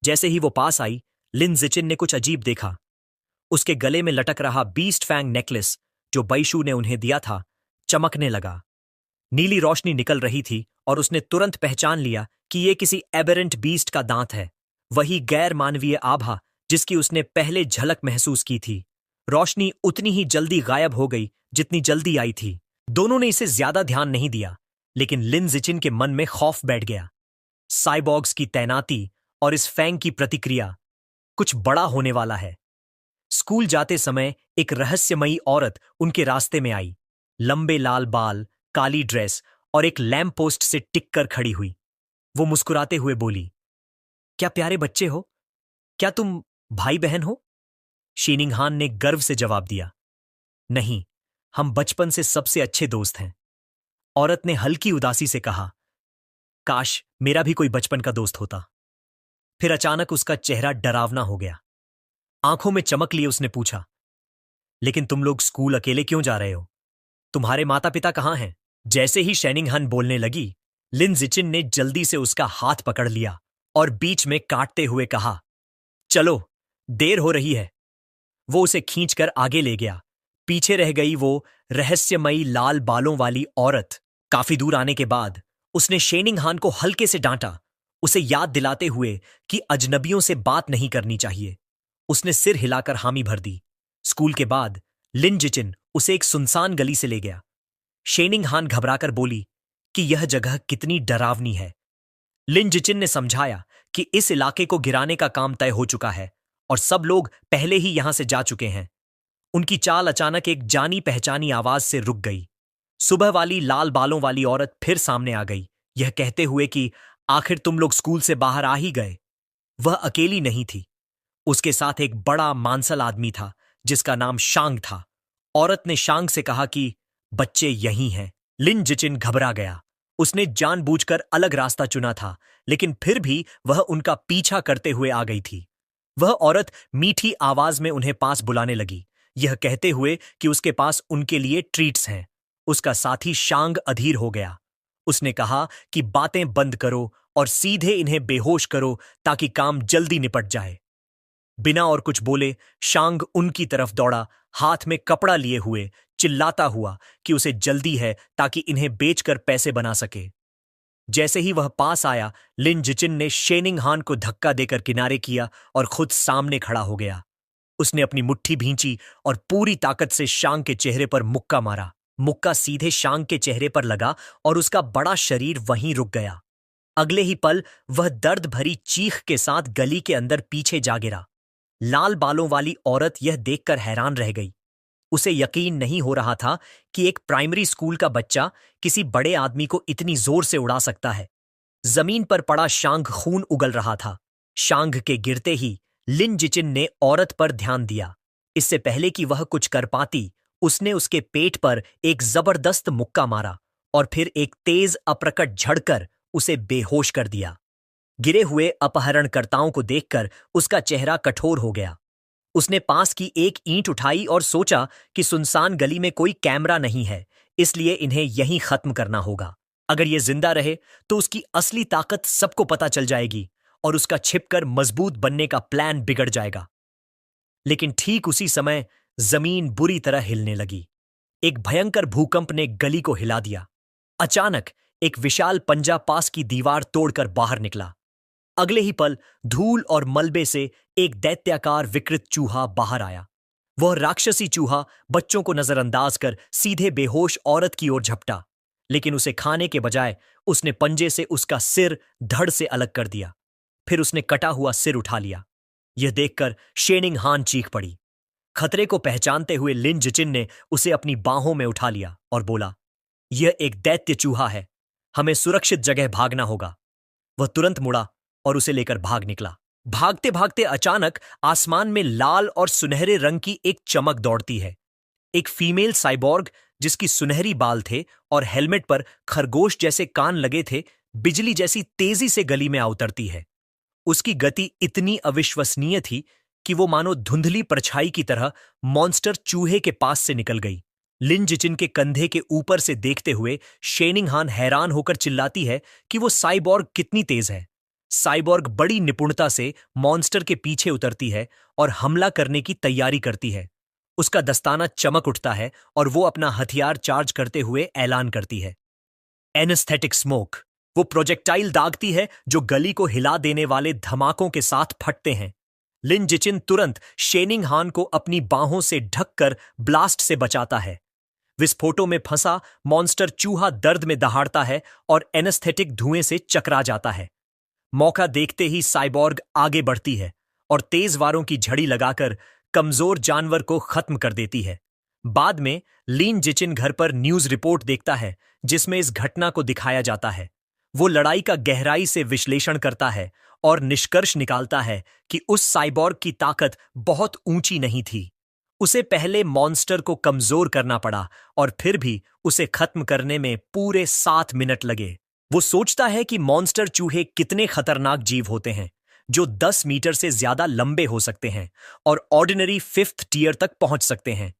जैसे ही वो पास आई, लिन जिचिन ने कुछ अजीब देखा। उसके गले में लटक रहा बीस्ट फैंग नेकलेस जो बैशू ने उन्हें दिया था, चमकने लगा। नीली रोशनी निकल रही थी और उसने तुरंत पहचान लिया कि यह किसी एबेरेंट बीस्ट का दांत है, वही गैर मानवीय आभा जिसकी उसने पहले झलक महसूस की थी। रोशनी उतनी ही जल्दी गायब हो गई जितनी जल्दी आई थी। दोनों ने इसे ज्यादा ध्यान नहीं दिया, लेकिन लिन जिचिन के मन में खौफ बैठ गया। साइबॉग्स की तैनाती और इस फैंग की प्रतिक्रिया, कुछ बड़ा होने वाला है। स्कूल जाते समय एक रहस्यमयी औरत उनके रास्ते में आई। लंबे लाल बाल, काली ड्रेस और एक लैंप पोस्ट से टिक कर खड़ी हुई। वो मुस्कुराते हुए बोली, क्या प्यारे बच्चे हो? क्या तुम भाई बहन हो? शीनिंग हान ने गर्व से जवाब दिया, नहीं, हम बचपन से सबसे अच्छे दोस्त हैं। औरत ने हल्की उदासी से कहा, काश मेरा भी कोई बचपन का दोस्त होता। फिर अचानक उसका चेहरा डरावना हो गया। आंखों में चमक लिए उसने पूछा, लेकिन तुम लोग स्कूल अकेले क्यों जा रहे हो? तुम्हारे माता पिता कहाँ हैं? जैसे ही शीनिंग हान बोलने लगी, लिन जिचिन ने जल्दी से उसका हाथ पकड़ लिया और बीच में काटते हुए कहा, चलो, देर हो रही है। वो उसे खींचकर आगे ले गया। पीछे रह गई वो रहस्यमयी लाल बालों वाली औरत। काफी दूर आने के बाद उसने शीनिंग हान को हल्के से डांटा, उसे याद दिलाते हुए कि अजनबियों से बात नहीं करनी चाहिए। उसने सिर हिलाकर हामी भर दी। स्कूल के बाद लिन जिचिन उसे एक सुनसान गली से ले गया। शीनिंग हान घबराकर बोली कि यह जगह कितनी डरावनी है। लिन जिचिन ने समझाया कि इस इलाके को गिराने का काम तय हो चुका है और सब लोग पहले ही यहां से जा चुके हैं। उनकी चाल अचानक एक जानी पहचानी आवाज से रुक गई। सुबह वाली लाल बालों वाली औरत फिर सामने आ गई, यह कहते हुए कि आखिर तुम लोग स्कूल से बाहर आ ही गए। वह अकेली नहीं थी, उसके साथ एक बड़ा मांसल आदमी था जिसका नाम शांग था। औरत ने शांग से कहा कि बच्चे यहीं हैं। लिन जिचिन घबरा गया। उसने जानबूझकर अलग रास्ता चुना था, लेकिन फिर भी वह उनका पीछा करते हुए आ गई थी। वह औरत मीठी आवाज में उन्हें पास बुलाने लगी, यह कहते हुए कि उसके पास उनके लिए ट्रीट्स हैं। उसका साथी शांग अधीर हो गया। उसने कहा कि बातें बंद करो और सीधे इन्हें बेहोश करो ताकि काम जल्दी निपट जाए। बिना और कुछ बोले शांग उनकी तरफ दौड़ा, हाथ में कपड़ा लिए हुए, चिल्लाता हुआ कि उसे जल्दी है ताकि इन्हें बेचकर पैसे बना सके। जैसे ही वह पास आया, लिन जिचिन ने शीनिंग हान को धक्का देकर किनारे किया और खुद सामने खड़ा हो गया। उसने अपनी मुट्ठी भींची और पूरी ताकत से शांग के चेहरे पर मुक्का मारा। मुक्का सीधे शांग के चेहरे पर लगा और उसका बड़ा शरीर वहीं रुक गया। अगले ही पल वह दर्द भरी चीख के साथ गली के अंदर पीछे जा गिरा। लाल बालों वाली औरत यह देखकर हैरान रह गई। उसे यकीन नहीं हो रहा था कि एक प्राइमरी स्कूल का बच्चा किसी बड़े आदमी को इतनी जोर से उड़ा सकता है। जमीन पर पड़ा शांग खून उगल रहा था। शांग के गिरते ही लिन जिचिन ने औरत पर ध्यान दिया। इससे पहले कि वह कुछ कर पाती, उसने उसके पेट पर एक जबरदस्त मुक्का मारा और फिर एक तेज अपरकट झड़कर उसे बेहोश कर दिया। गिरे हुए अपहरणकर्ताओं को देखकर उसका चेहरा कठोर हो गया। उसने पास की एक ईंट उठाई और सोचा कि सुनसान गली में कोई कैमरा नहीं है, इसलिए इन्हें यहीं खत्म करना होगा। अगर ये जिंदा रहे तो उसकी असली ताकत सबको पता चल जाएगी और उसका छिपकर मजबूत बनने का प्लान बिगड़ जाएगा। लेकिन ठीक उसी समय जमीन बुरी तरह हिलने लगी। एक भयंकर भूकंप ने गली को हिला दिया। अचानक एक विशाल पंजा पास की दीवार तोड़कर बाहर निकला। अगले ही पल धूल और मलबे से एक दैत्याकार विकृत चूहा बाहर आया। वह राक्षसी चूहा बच्चों को नजरअंदाज कर सीधे बेहोश औरत की ओर झपटा, लेकिन उसे खाने के बजाय उसने पंजे से उसका सिर धड़ से अलग कर दिया। फिर उसने कटा हुआ सिर उठा लिया। यह देखकर शेनिंग हान चीख पड़ी। खतरे को पहचानते हुए लिन जिचिन ने उसे अपनी बाहों में उठा लिया और बोला, यह एक दैत्य चूहा है, हमें सुरक्षित जगह भागना होगा। वह तुरंत मुड़ा और उसे लेकर भाग निकला। भागते भागते अचानक आसमान में लाल और सुनहरे रंग की एक चमक दौड़ती है। एक फीमेल साइबॉर्ग जिसकी सुनहरी बाल थे और हेलमेट पर खरगोश जैसे कान लगे थे, बिजली जैसी तेजी से गली में आ उतरती है। उसकी गति इतनी अविश्वसनीय थी कि वो मानो धुंधली परछाई की तरह मॉन्स्टर चूहे के पास से निकल गई। लिन जिचिन के कंधे के ऊपर से देखते हुए शेनिंग हान हैरान होकर चिल्लाती है कि वो साइबॉर्ग कितनी तेज है। साइबॉर्ग बड़ी निपुणता से मॉन्स्टर के पीछे उतरती है और हमला करने की तैयारी करती है। उसका दस्ताना चमक उठता है और वो अपना हथियार चार्ज करते हुए ऐलान करती है, एनेस्थेटिक स्मोक। वो प्रोजेक्टाइल दागती है जो गली को हिला देने वाले धमाकों के साथ फटते हैं। लिन जिचिन तुरंत शेनिंग हान को अपनी बाहों से ढककर ब्लास्ट से बचाता है। विस्फोटों में फंसा मॉन्स्टर चूहा दर्द में दहाड़ता है और एनेस्थेटिक धुएं से चकरा जाता है। मौका देखते ही साइबॉर्ग आगे बढ़ती है और तेज वारों की झड़ी लगाकर कमजोर जानवर को खत्म कर देती है। बाद में लिन जिचिन घर पर न्यूज रिपोर्ट देखता है जिसमें इस घटना को दिखाया जाता है। वो लड़ाई का गहराई से विश्लेषण करता है और निष्कर्ष निकालता है कि उस साइबॉर्ग की ताकत बहुत ऊंची नहीं थी। उसे पहले मॉन्स्टर को कमजोर करना पड़ा और फिर भी उसे खत्म करने में पूरे 7 मिनट लगे। वो सोचता है कि मॉन्स्टर चूहे कितने खतरनाक जीव होते हैं, जो 10 मीटर से ज्यादा लंबे हो सकते हैं और ऑर्डिनरी 5th टियर तक पहुंच सकते हैं।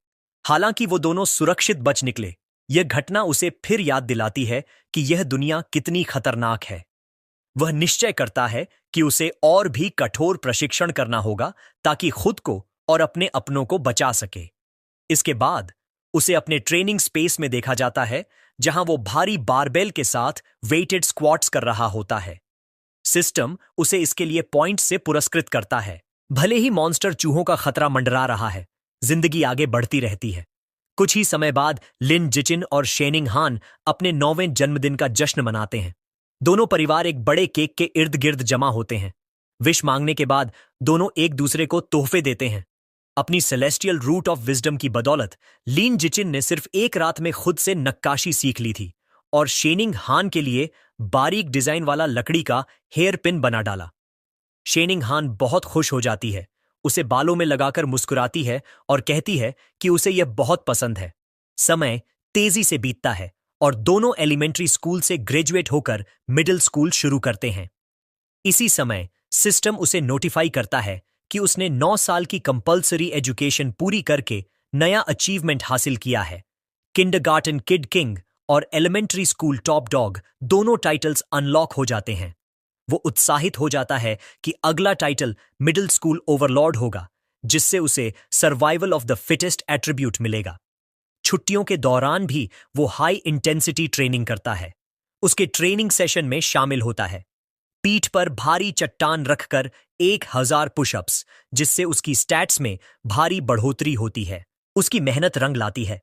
हालांकि वो दोनों सुरक्षित बच निकले। यह घटना उसे फिर याद दिलाती है कि यह दुनिया कितनी खतरनाक है। वह निश्चय करता है कि उसे और भी कठोर प्रशिक्षण करना होगा ताकि खुद को और अपने अपनों को बचा सके। इसके बाद उसे अपने ट्रेनिंग स्पेस में देखा जाता है, जहां वो भारी बारबेल के साथ वेटेड स्क्वाट्स कर रहा होता है। सिस्टम उसे इसके लिए पॉइंट से पुरस्कृत करता है। भले ही मॉन्स्टर चूहों का खतरा मंडरा रहा है, जिंदगी आगे बढ़ती रहती है। कुछ ही समय बाद लिन जिचिन और शेनिंग हान अपने 9वें जन्मदिन का जश्न मनाते हैं। दोनों परिवार एक बड़े केक के इर्द गिर्द जमा होते हैं। विश मांगने के बाद दोनों एक दूसरे को तोहफे देते हैं। अपनी सेलेस्टियल रूट ऑफ विजडम की बदौलत लिन जिचिन ने सिर्फ एक रात में खुद से नक्काशी सीख ली थी और शेनिंग हान के लिए बारीक डिजाइन वाला लकड़ी का हेयर पिन बना डाला। शेनिंग हान बहुत खुश हो जाती है, उसे बालों में लगाकर मुस्कुराती है और कहती है कि उसे यह बहुत पसंद है। समय तेजी से बीतता है और दोनों एलिमेंट्री स्कूल से ग्रेजुएट होकर मिडिल स्कूल शुरू करते हैं। इसी समय सिस्टम उसे नोटिफाई करता है कि उसने 9 साल की कंपल्सरी एजुकेशन पूरी करके नया अचीवमेंट हासिल किया है। किंडरगार्टन किड किंग और एलिमेंट्री स्कूल टॉप डॉग दोनों टाइटल्स अनलॉक हो जाते हैं। वो उत्साहित हो जाता है कि अगला टाइटल मिडिल स्कूल ओवरलॉर्ड होगा, जिससे उसे survival of the fittest attribute मिलेगा। छुट्टियों के दौरान भी वो हाई इंटेंसिटी ट्रेनिंग करता है। उसके ट्रेनिंग सेशन में शामिल होता है पीठ पर भारी चट्टान रखकर 1000 पुशअप्स, जिससे उसकी स्टैट्स में भारी बढ़ोतरी होती है। उसकी मेहनत रंग लाती है।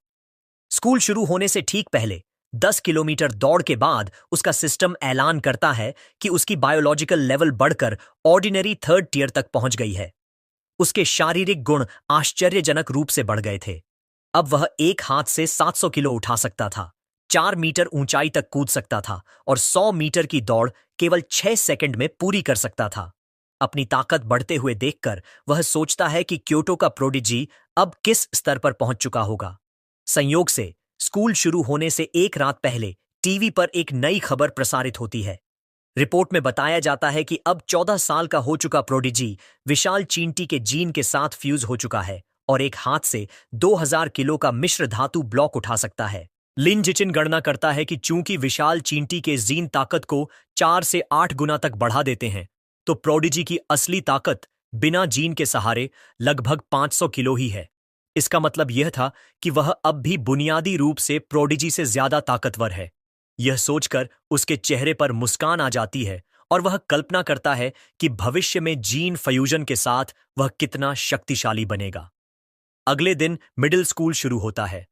स्कूल शुरू होने से ठीक पहले 10 किलोमीटर दौड़ के बाद उसका सिस्टम ऐलान करता है कि उसकी बायोलॉजिकल लेवल बढ़कर ऑर्डिनरी 3rd टियर तक पहुंच गई है। उसके शारीरिक गुण आश्चर्यजनक रूप से बढ़ गए थे। अब वह एक हाथ से 700 किलो उठा सकता था, 4 मीटर ऊंचाई तक कूद सकता था और 100 मीटर की दौड़ केवल 6 सेकंड में पूरी कर सकता था। अपनी ताकत बढ़ते हुए देखकर वह सोचता है कि क्योटो का प्रोडिजी अब किस स्तर पर पहुंच चुका होगा। संयोग से स्कूल शुरू होने से एक रात पहले टीवी पर एक नई खबर प्रसारित होती है। रिपोर्ट में बताया जाता है कि अब 14 साल का हो चुका प्रोडिजी विशाल चींटी के जीन के साथ फ्यूज हो चुका है और एक हाथ से 2000 किलो का मिश्र धातु ब्लॉक उठा सकता है। लिन जिचिन गणना करता है कि चूंकि विशाल चींटी के जीन ताकत को 4 से 8 गुना तक बढ़ा देते हैं, तो प्रोडिजी की असली ताकत बिना जीन के सहारे लगभग 500 किलो ही है। इसका मतलब यह था कि वह अब भी बुनियादी रूप से प्रोडिजी से ज्यादा ताकतवर है। यह सोचकर उसके चेहरे पर मुस्कान आ जाती है और वह कल्पना करता है कि भविष्य में जीन फ्यूजन के साथ वह कितना शक्तिशाली बनेगा। अगले दिन मिडिल स्कूल शुरू होता है।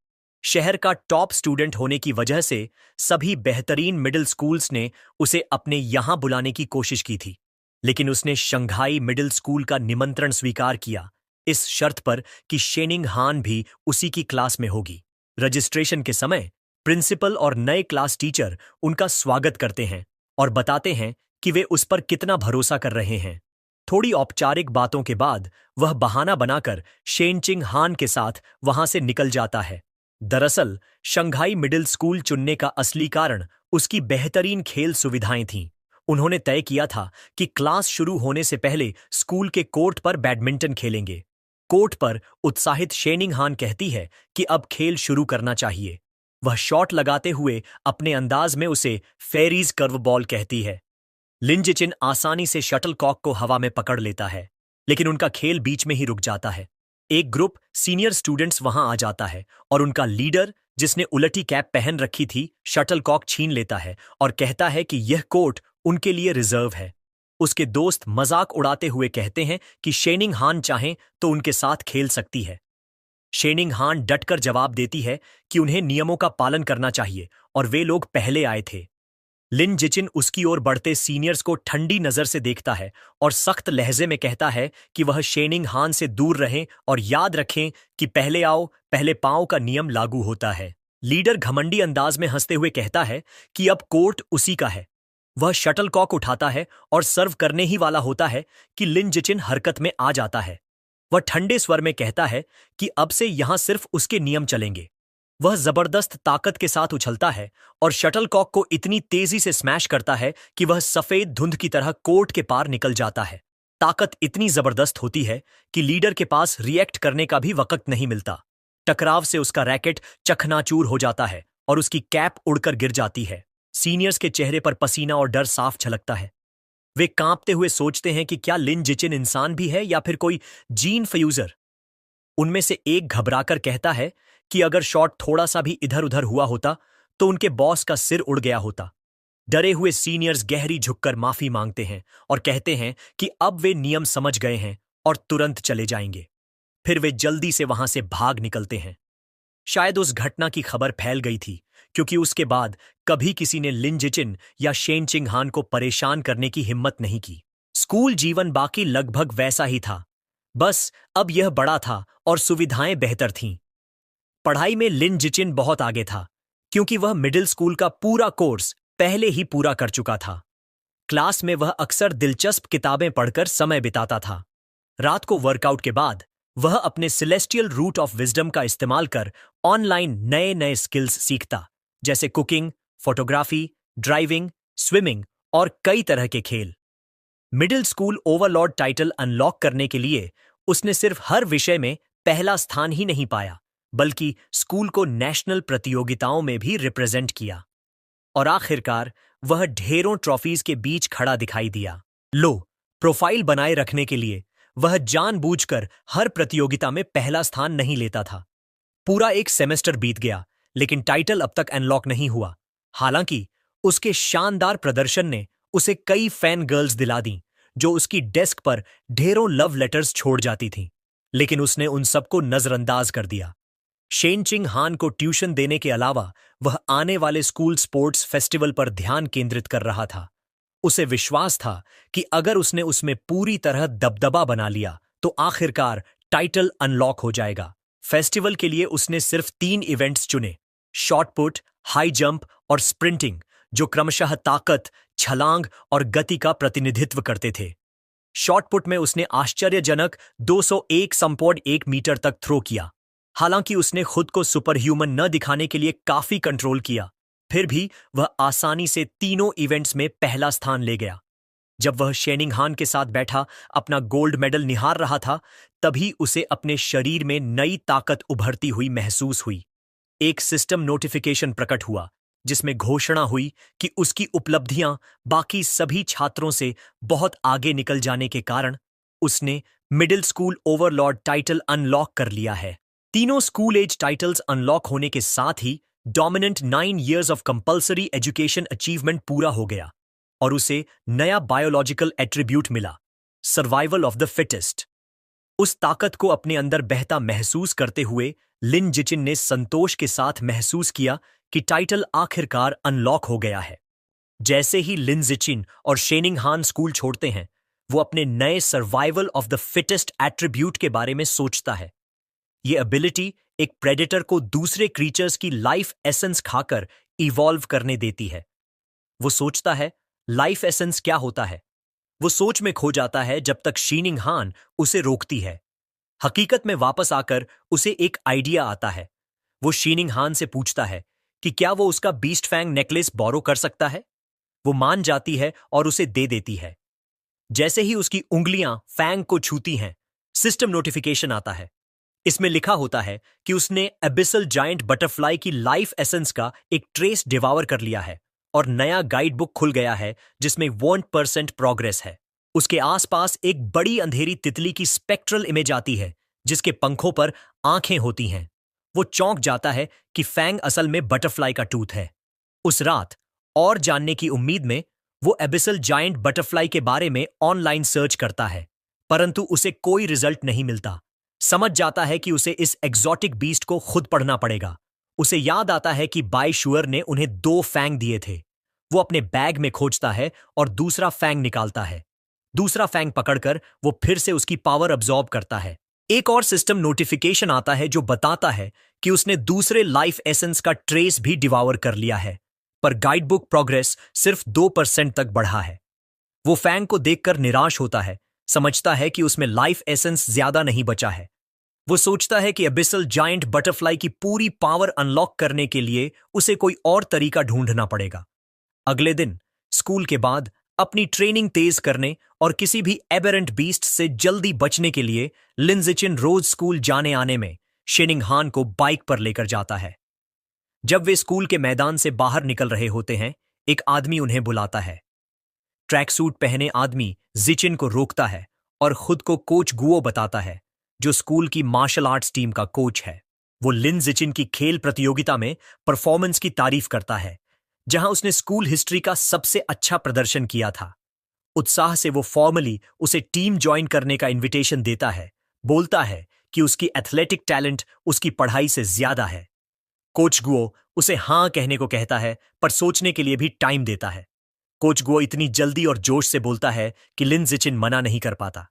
शहर का टॉप स्टूडेंट होने की वजह से सभी बेहतरीन मिडिल स्कूल्स ने उसे अपने यहां बुलाने की कोशिश की थी, लेकिन उसने शंघाई मिडिल स्कूल का निमंत्रण स्वीकार किया, इस शर्त पर कि शेनिंग हान भी उसी की क्लास में होगी। रजिस्ट्रेशन के समय प्रिंसिपल और नए क्लास टीचर उनका स्वागत करते हैं और बताते हैं कि वे उस पर कितना भरोसा कर रहे हैं। थोड़ी औपचारिक बातों के बाद वह बहाना बनाकर शेनचिंग हान के साथ वहां से निकल जाता है। दरअसल शंघाई मिडिल स्कूल चुनने का असली कारण उसकी बेहतरीन खेल सुविधाएं थीं। उन्होंने तय किया था कि क्लास शुरू होने से पहले स्कूल के कोर्ट पर बैडमिंटन खेलेंगे। कोर्ट पर उत्साहित शेनिंग हान कहती है कि अब खेल शुरू करना चाहिए। वह शॉट लगाते हुए अपने अंदाज में उसे फेरीज कर्व बॉल कहती है। लिन जिचिन आसानी से शटलकॉक को हवा में पकड़ लेता है, लेकिन उनका खेल बीच में ही रुक जाता है। एक ग्रुप सीनियर स्टूडेंट्स वहां आ जाता है और उनका लीडर, जिसने उलटी कैप पहन रखी थी, शटलकॉक छीन लेता है और कहता है कि यह कोर्ट उनके लिए रिजर्व है। उसके दोस्त मजाक उड़ाते हुए कहते हैं कि शेनिंग हान चाहें तो उनके साथ खेल सकती है। शेनिंग हान डटकर जवाब देती है कि उन्हें नियमों का पालन करना चाहिए और वे लोग पहले आए थे। लिन जिचिन उसकी ओर बढ़ते सीनियर्स को ठंडी नजर से देखता है और सख्त लहजे में कहता है कि वह शेनिंग हान से दूर रहें और याद रखें कि पहले आओ पहले पाओ का नियम लागू होता है। लीडर घमंडी अंदाज में हंसते हुए कहता है कि अब कोर्ट उसी का है। वह शटलकॉक उठाता है और सर्व करने ही वाला होता है कि लिन जिचिन हरकत में आ जाता है। वह ठंडे स्वर में कहता है कि अब से यहां सिर्फ उसके नियम चलेंगे। वह जबरदस्त ताकत के साथ उछलता है और शटलकॉक को इतनी तेजी से स्मैश करता है कि वह सफेद धुंध की तरह कोर्ट के पार निकल जाता है। ताकत इतनी जबरदस्त होती है कि लीडर के पास रिएक्ट करने का भी वक्त नहीं मिलता। टकराव से उसका रैकेट चकनाचूर हो जाता है और उसकी कैप उड़कर गिर जाती है। सीनियर्स के चेहरे पर पसीना और डर साफ झलकता है। वे कांपते हुए सोचते हैं कि क्या लिन जिचिन इंसान भी है या फिर कोई जीन फ्यूजर। उनमें से एक घबराकर कहता है कि अगर शॉट थोड़ा सा भी इधर उधर हुआ होता तो उनके बॉस का सिर उड़ गया होता। डरे हुए सीनियर्स गहरी झुककर माफी मांगते हैं और कहते हैं कि अब वे नियम समझ गए हैं और तुरंत चले जाएंगे। फिर वे जल्दी से वहां से भाग निकलते हैं। शायद उस घटना की खबर फैल गई थी, क्योंकि उसके बाद कभी किसी ने लिन जिचिन या शेन चिंग हान को परेशान करने की हिम्मत नहीं की। स्कूल जीवन बाकी लगभग वैसा ही था, बस अब यह बड़ा था और सुविधाएं बेहतर थीं। पढ़ाई में लिन जिचिन बहुत आगे था, क्योंकि वह मिडिल स्कूल का पूरा कोर्स पहले ही पूरा कर चुका था। क्लास में वह अक्सर दिलचस्प किताबें पढ़कर समय बिताता था। रात को वर्कआउट के बाद वह अपने सेलेस्टियल रूट ऑफ विजडम का इस्तेमाल कर ऑनलाइन नए नए स्किल्स सीखता, जैसे कुकिंग, फोटोग्राफी, ड्राइविंग, स्विमिंग और कई तरह के खेल। Middle school Overlord title unlock करने के लिए उसने सिर्फ हर विषय में पहला स्थान ही नहीं पाया, बल्कि स्कूल को नेशनल प्रतियोगिताओं में भी रिप्रेजेंट किया। और आखिरकार वह ढेरों ट्रॉफीज के बीच खड़ा दिखाई दिया। प्रोफाइल बनाए रखने के लिए वह जानबूझकर हर प्रतियोगिता में पहला स्थान नहीं लेता था। पूरा एक सेमेस्टर बीत गया, लेकिन टाइटल अब तक अनलॉक नहीं हुआ। हालांकि उसके शानदार प्रदर्शन ने उसे कई फैन गर्ल्स दिला दी, जो उसकी डेस्क पर ढेरों लव लेटर्स छोड़ जाती थीं। लेकिन उसने उन सबको नजरअंदाज कर दिया। शेन चिंग हान को ट्यूशन देने के अलावा वह आने वाले स्कूल स्पोर्ट्स फेस्टिवल पर ध्यान केंद्रित कर रहा था। उसे विश्वास था कि अगर उसने उसमें पूरी तरह दबदबा बना लिया तो आखिरकार टाइटल अनलॉक हो जाएगा। फेस्टिवल के लिए उसने सिर्फ 3 इवेंट्स चुने, शॉट पुट, हाई जंप और स्प्रिंटिंग, जो क्रमशः ताकत, छलांग और गति का प्रतिनिधित्व करते थे। शॉटपुट में उसने आश्चर्यजनक 201.1 मीटर तक थ्रो किया। हालांकि उसने खुद को सुपर ह्यूमन न दिखाने के लिए काफी कंट्रोल किया, फिर भी वह आसानी से तीनों इवेंट्स में पहला स्थान ले गया। जब वह शेनिंगहान के साथ बैठा अपना गोल्ड मेडल निहार रहा था, तभी उसे अपने शरीर में नई ताकत उभरती हुई महसूस हुई। एक सिस्टम नोटिफिकेशन प्रकट हुआ जिसमें घोषणा हुई कि उसकी उपलब्धियां बाकी सभी छात्रों से बहुत आगे निकल जाने के कारण उसने middle school Overlord title unlock कर लिया है। तीनों स्कूल एज टाइटल्स अनलॉक होने के साथ ही dominant 9 years of compulsory education achievement पूरा हो गया और उसे नया बायोलॉजिकल एट्रीब्यूट मिला, सर्वाइवल ऑफ द फिटेस्ट। उस ताकत को अपने अंदर बहता महसूस करते हुए लिन जिचिन ने संतोष के साथ महसूस किया कि टाइटल आखिरकार अनलॉक हो गया है। जैसे ही लिन जिचिन और शेनिंगहान स्कूल छोड़ते हैं, वो अपने नए survival of the fittest attribute के बारे में सोचता है। ये एबिलिटी एक प्रेडेटर को दूसरे क्रीचर्स की लाइफ एसेंस खाकर इवॉल्व करने देती है। वो सोचता है लाइफ एसेंस क्या होता है। वो सोच में खो जाता है जब तक शेनिंगहान उसे रोकती है। हकीकत में वापस आकर उसे एक आइडिया आता है। वो शेनिंगहान से पूछता है कि क्या वो उसका बीस्ट फैंग नेकलेस बोरो कर सकता है। वो मान जाती है और उसे दे देती है। जैसे ही उसकी उंगलियां फैंग को छूती हैं, सिस्टम नोटिफिकेशन आता है। इसमें लिखा होता है कि उसने एबिसल जायंट बटरफ्लाई की लाइफ एसेंस का एक ट्रेस डिवावर कर लिया है और नया गाइड बुक खुल गया है जिसमें 1% प्रोग्रेस है। उसके आसपास एक बड़ी अंधेरी तितली की स्पेक्ट्रल इमेज आती है जिसके पंखों पर आंखें होती हैं। वो चौंक जाता है कि फैंग असल में बटरफ्लाई का टूथ है। उस रात और जानने की उम्मीद में वो एबिसल जायंट बटरफ्लाई के बारे में ऑनलाइन सर्च करता है, परंतु उसे कोई रिजल्ट नहीं मिलता। समझ जाता है कि उसे इस एग्जॉटिक बीस्ट को खुद पढ़ना पड़ेगा। उसे याद आता है कि बाई शुअर ने उन्हें 2 फैंग दिए थे। वो अपने बैग में खोजता है और दूसरा फैंग निकालता है। दूसरा फैंग पकड़कर वो फिर से उसकी पावर अब्सॉर्ब करता है। एक और सिस्टम नोटिफिकेशन आता है जो बताता है कि उसने दूसरे लाइफ एसेंस का ट्रेस भी डिवावर कर लिया है, पर गाइड बुक प्रोग्रेस सिर्फ 2% तक बढ़ा है। वो फैंग को देखकर निराश होता है, समझता है कि उसमें लाइफ एसेंस ज्यादा नहीं बचा है। वो सोचता है कि एबिसल जायंट बटरफ्लाई की पूरी पावर अनलॉक करने के लिए उसे कोई और तरीका ढूंढना पड़ेगा। अगले दिन स्कूल के बाद अपनी ट्रेनिंग तेज करने और किसी भी एबेरेंट बीस्ट से जल्दी बचने के लिए लिन जिचिन रोज स्कूल जाने आने में शेनिंगहान को बाइक पर लेकर जाता है। जब वे स्कूल के मैदान से बाहर निकल रहे होते हैं, एक आदमी उन्हें बुलाता है। ट्रैक सूट पहने आदमी जिचिन को रोकता है और खुद को कोच गुओ बताता है, जो स्कूल की मार्शल आर्ट्स टीम का कोच है। वो लिन जिचिन की खेल प्रतियोगिता में परफॉर्मेंस की तारीफ करता है, जहां उसने स्कूल हिस्ट्री का सबसे अच्छा प्रदर्शन किया था। उत्साह से वो फॉर्मली उसे टीम ज्वाइन करने का इनविटेशन देता है, बोलता है कि उसकी एथलेटिक टैलेंट उसकी पढ़ाई से ज्यादा है। कोच गुओ उसे हां कहने को कहता है, पर सोचने के लिए भी टाइम देता है। कोच गुओ इतनी जल्दी और जोश से बोलता है कि लिन जिचिन मना नहीं कर पाता।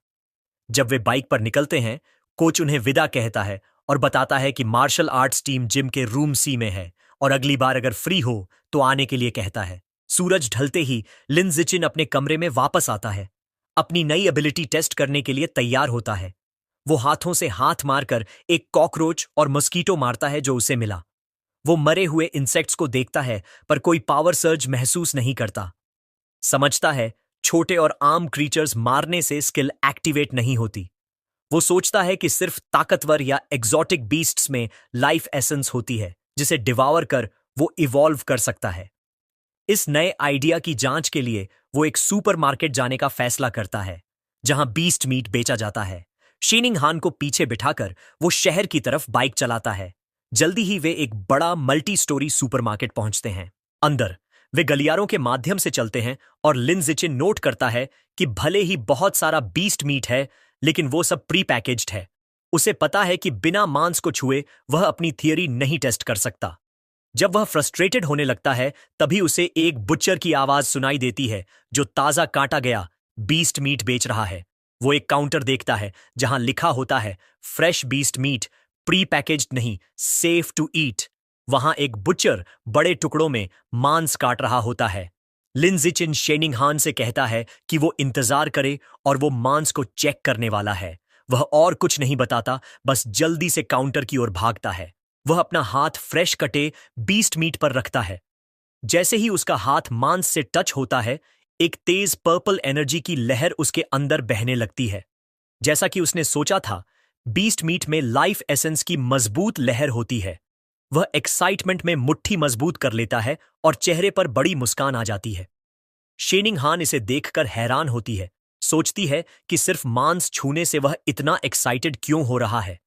जब वे बाइक पर निकलते हैं, कोच उन्हें विदा कहता है और बताता है कि मार्शल आर्ट्स टीम जिम के रूम सी में है और अगली बार अगर फ्री हो तो आने के लिए कहता है। सूरज ढलते ही लिन जिचिन अपने कमरे में वापस आता है। अपनी नई एबिलिटी टेस्ट करने के लिए तैयार होता है। वो हाथों से हाथ मारकर एक कॉकरोच और मस्कीटो मारता है जो उसे मिला। वो मरे हुए इंसेक्ट्स को देखता है, पर कोई पावर सर्ज महसूस नहीं करता। समझता है छोटे और आम क्रीचर्स मारने से स्किल एक्टिवेट नहीं होती। वो सोचता है कि सिर्फ ताकतवर या एग्जॉटिक बीस्ट्स में लाइफ एसेंस होती है, जिसे डिवावर कर वो इवॉल्व कर सकता है। इस नए आइडिया की जांच के लिए वो एक सुपरमार्केट जाने का फैसला करता है, जहां बीस्ट मीट बेचा जाता है। शेनिंगहान को पीछे बिठाकर वो शहर की तरफ बाइक चलाता है। जल्दी ही वे एक बड़ा मल्टी स्टोरी सुपरमार्केट पहुंचते हैं। अंदर वे गलियारों के माध्यम से चलते हैं और लिन जिचिन नोट करता है कि भले ही बहुत सारा बीस्ट मीट है, लेकिन वो सब प्री पैकेज्ड है। उसे पता है कि बिना मांस को छुए वह अपनी थियरी नहीं टेस्ट कर सकता। जब वह फ्रस्ट्रेटेड होने लगता है, तभी उसे एक बुच्चर की आवाज सुनाई देती है जो ताजा काटा गया बीस्ट मीट बेच रहा है। वो एक काउंटर देखता है जहां लिखा होता है fresh beast meat, pre packaged नहीं, सेफ टू ईट। वहां एक बुच्चर बड़े टुकड़ों में मांस काट रहा होता है। लिन जिचिन शेनिंग हान से कहता है कि वो इंतजार करे और वो मांस को चेक करने वाला है। वह और कुछ नहीं बताता, बस जल्दी से काउंटर की ओर भागता है। वह अपना हाथ फ्रेश कटे बीस्ट मीट पर रखता है। जैसे ही उसका हाथ मांस से टच होता है, एक तेज पर्पल एनर्जी की लहर उसके अंदर बहने लगती है। जैसा कि उसने सोचा था, बीस्ट मीट में लाइफ एसेंस की मजबूत लहर होती है। वह एक्साइटमेंट में मुट्ठी मजबूत कर लेता है और चेहरे पर बड़ी मुस्कान आ जाती है। शेनिंग हान इसे देखकर हैरान होती है, सोचती है कि सिर्फ मांस छूने से वह इतना एक्साइटेड क्यों हो रहा है।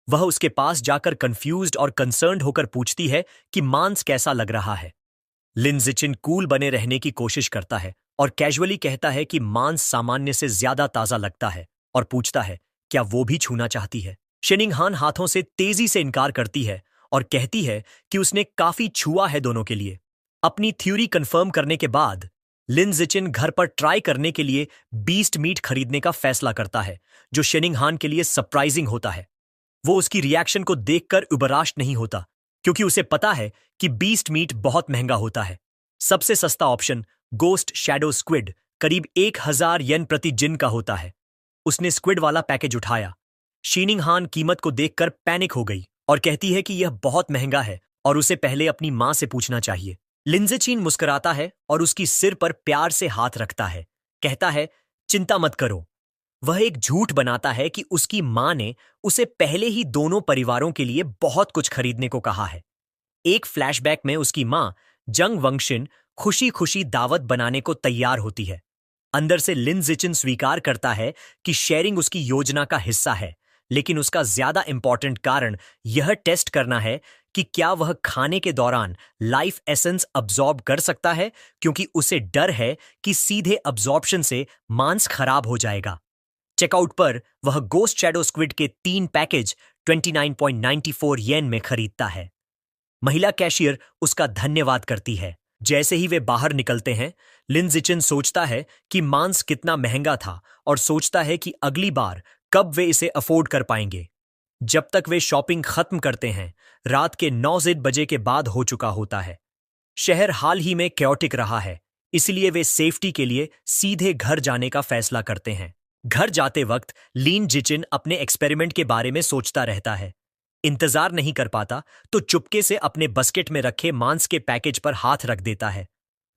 वह उसके पास जाकर कंफ्यूज्ड और कंसर्न्ड होकर पूछती है कि मांस कैसा लग रहा है। लिन जिचिन कूल बने रहने की कोशिश करता है और कैजुअली कहता है कि मांस सामान्य से ज्यादा ताजा लगता है और पूछता है क्या वो भी छूना चाहती है। शेनिंग हान हाथों से तेजी से इनकार करती है और कहती है कि उसने काफी छुआ है दोनों के लिए। अपनी थ्योरी कंफर्म करने के बाद लिन जिचिन घर पर ट्राई करने के लिए बीस्ट मीट खरीदने का फैसला करता है, जो शेनिंग हान के लिए सरप्राइजिंग होता है। वो उसकी रिएक्शन को देखकर उबराश नहीं होता, क्योंकि उसे पता है कि बीस्ट मीट बहुत महंगा होता है। सबसे सस्ता ऑप्शन गोस्ट शैडो स्क्विड करीब 1000 येन प्रति जिन का होता है। उसने स्क्विड वाला पैकेज उठाया। शीनिंग हान कीमत को देखकर पैनिक हो गई और कहती है कि यह बहुत महंगा है और उसे पहले अपनी मां से पूछना चाहिए। लिंजेचीन मुस्कुराता है और उसकी सिर पर प्यार से हाथ रखता है। कहता है चिंता मत करो। वह एक झूठ बनाता है कि उसकी मां ने उसे पहले ही दोनों परिवारों के लिए बहुत कुछ खरीदने को कहा है। एक फ्लैशबैक में उसकी मां जंग वंगशिन खुशी खुशी दावत बनाने को तैयार होती है। अंदर से लिन जिचिन स्वीकार करता है कि शेयरिंग उसकी योजना का हिस्सा है, लेकिन उसका ज्यादा इंपॉर्टेंट कारण यह टेस्ट करना है कि क्या वह खाने के दौरान लाइफ एसेंस अब्जॉर्ब कर सकता है, क्योंकि उसे डर है कि सीधे अब्जॉर्प्शन से मांस खराब हो जाएगा। चेकआउट पर वह गोस्ट शैडो स्क्विड के 3 पैकेज 29.94 येन में खरीदता है। महिला कैशियर उसका धन्यवाद करती है। जैसे ही वे बाहर निकलते हैं, लिन जिचिन सोचता है कि मांस कितना महंगा था और सोचता है कि अगली बार कब वे इसे अफोर्ड कर पाएंगे। जब तक वे शॉपिंग खत्म करते हैं, रात के 9 बजे के बाद हो चुका होता है। शहर हाल ही में कैओटिक रहा है, इसलिए वे सेफ्टी के लिए सीधे घर जाने का फैसला करते हैं। घर जाते वक्त लिन जिचिन अपने एक्सपेरिमेंट के बारे में सोचता रहता है। इंतजार नहीं कर पाता तो चुपके से अपने बस्केट में रखे मांस के पैकेज पर हाथ रख देता है।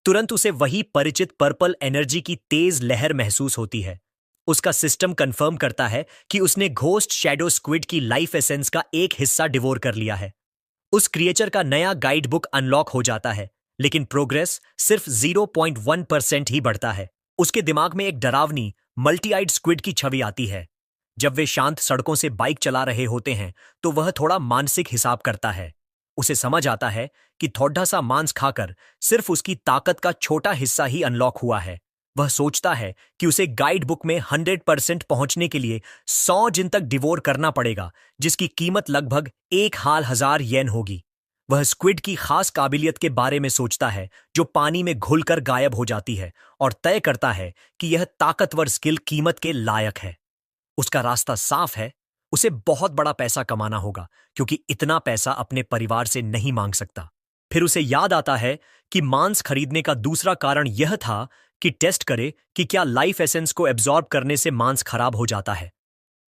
तुरंत उसे वही परिचित पर्पल एनर्जी की तेज लहर महसूस होती है। उसका सिस्टम कंफर्म करता है कि उसने घोस्ट शैडो स्क्विड की लाइफ एसेंस का एक हिस्सा डिवोर कर लिया है। उस क्रिएचर का नया गाइड बुक अनलॉक हो जाता है, लेकिन प्रोग्रेस सिर्फ 0.1% ही बढ़ता है। उसके दिमाग में एक डरावनी मल्टी आइड स्क्विड की छवि आती है। जब वे शांत सड़कों से बाइक चला रहे होते हैं तो वह थोड़ा मानसिक हिसाब करता है। उसे समझ आता है कि थोड़ा सा मांस खाकर सिर्फ उसकी ताकत का छोटा हिस्सा ही अनलॉक हुआ है। वह सोचता है कि उसे गाइड बुक में 100% पहुंचने के लिए 100 जिन तक डिवोर करना पड़ेगा, जिसकी कीमत लगभग 1000 येन होगी। वह स्क्विड की खास काबिलियत के बारे में सोचता है, जो पानी में घुलकर गायब हो जाती है, और तय करता है कि यह ताकतवर स्किल कीमत के लायक है। उसका रास्ता साफ है। उसे बहुत बड़ा पैसा कमाना होगा, क्योंकि इतना पैसा अपने परिवार से नहीं मांग सकता। फिर उसे याद आता है कि मांस खरीदने का दूसरा कारण यह था कि टेस्ट करे कि क्या लाइफ एसेंस को एब्जॉर्ब करने से मांस खराब हो जाता है।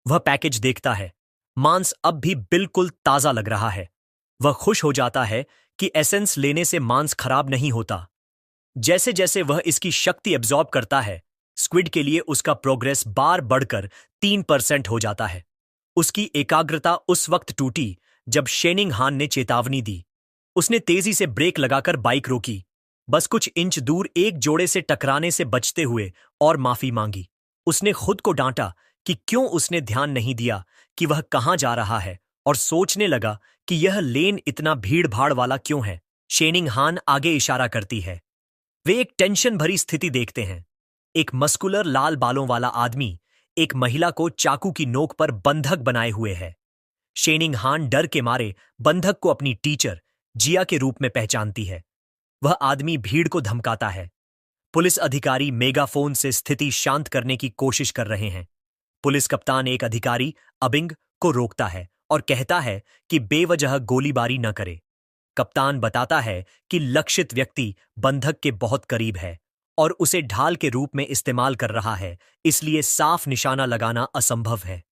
वह पैकेज देखता है। मांस अब भी बिल्कुल ताजा लग रहा है। वह खुश हो जाता है कि एसेंस लेने से मांस खराब नहीं होता। जैसे जैसे वह इसकी शक्ति एब्जॉर्ब करता है, स्क्विड के लिए उसका प्रोग्रेस बार बढ़कर 3% हो जाता है। उसकी एकाग्रता उस वक्त टूटी जब शेनिंग हान ने चेतावनी दी। उसने तेजी से ब्रेक लगाकर बाइक रोकी, बस कुछ इंच दूर एक जोड़े से टकराने से बचते हुए, और माफी मांगी। उसने खुद को डांटा कि क्यों उसने ध्यान नहीं दिया कि वह कहां जा रहा है, और सोचने लगा कि यह लेन इतना भीड़ भाड़ वाला क्यों है। शेनिंग हान आगे इशारा करती है। वे एक टेंशन भरी स्थिति देखते हैं। एक मस्कुलर लाल बालों वाला आदमी एक महिला को चाकू की नोक पर बंधक बनाए हुए है। शेनिंग हान डर के मारे बंधक को अपनी टीचर जिया के रूप में पहचानती है। वह आदमी भीड़ को धमकाता है। पुलिस अधिकारी मेगाफोन से स्थिति शांत करने की कोशिश कर रहे हैं। पुलिस कप्तान एक अधिकारी अबिंग को रोकता है और कहता है कि बेवजह गोलीबारी न करे। कप्तान बताता है कि लक्षित व्यक्ति बंधक के बहुत करीब है और उसे ढाल के रूप में इस्तेमाल कर रहा है, इसलिए साफ निशाना लगाना असंभव है।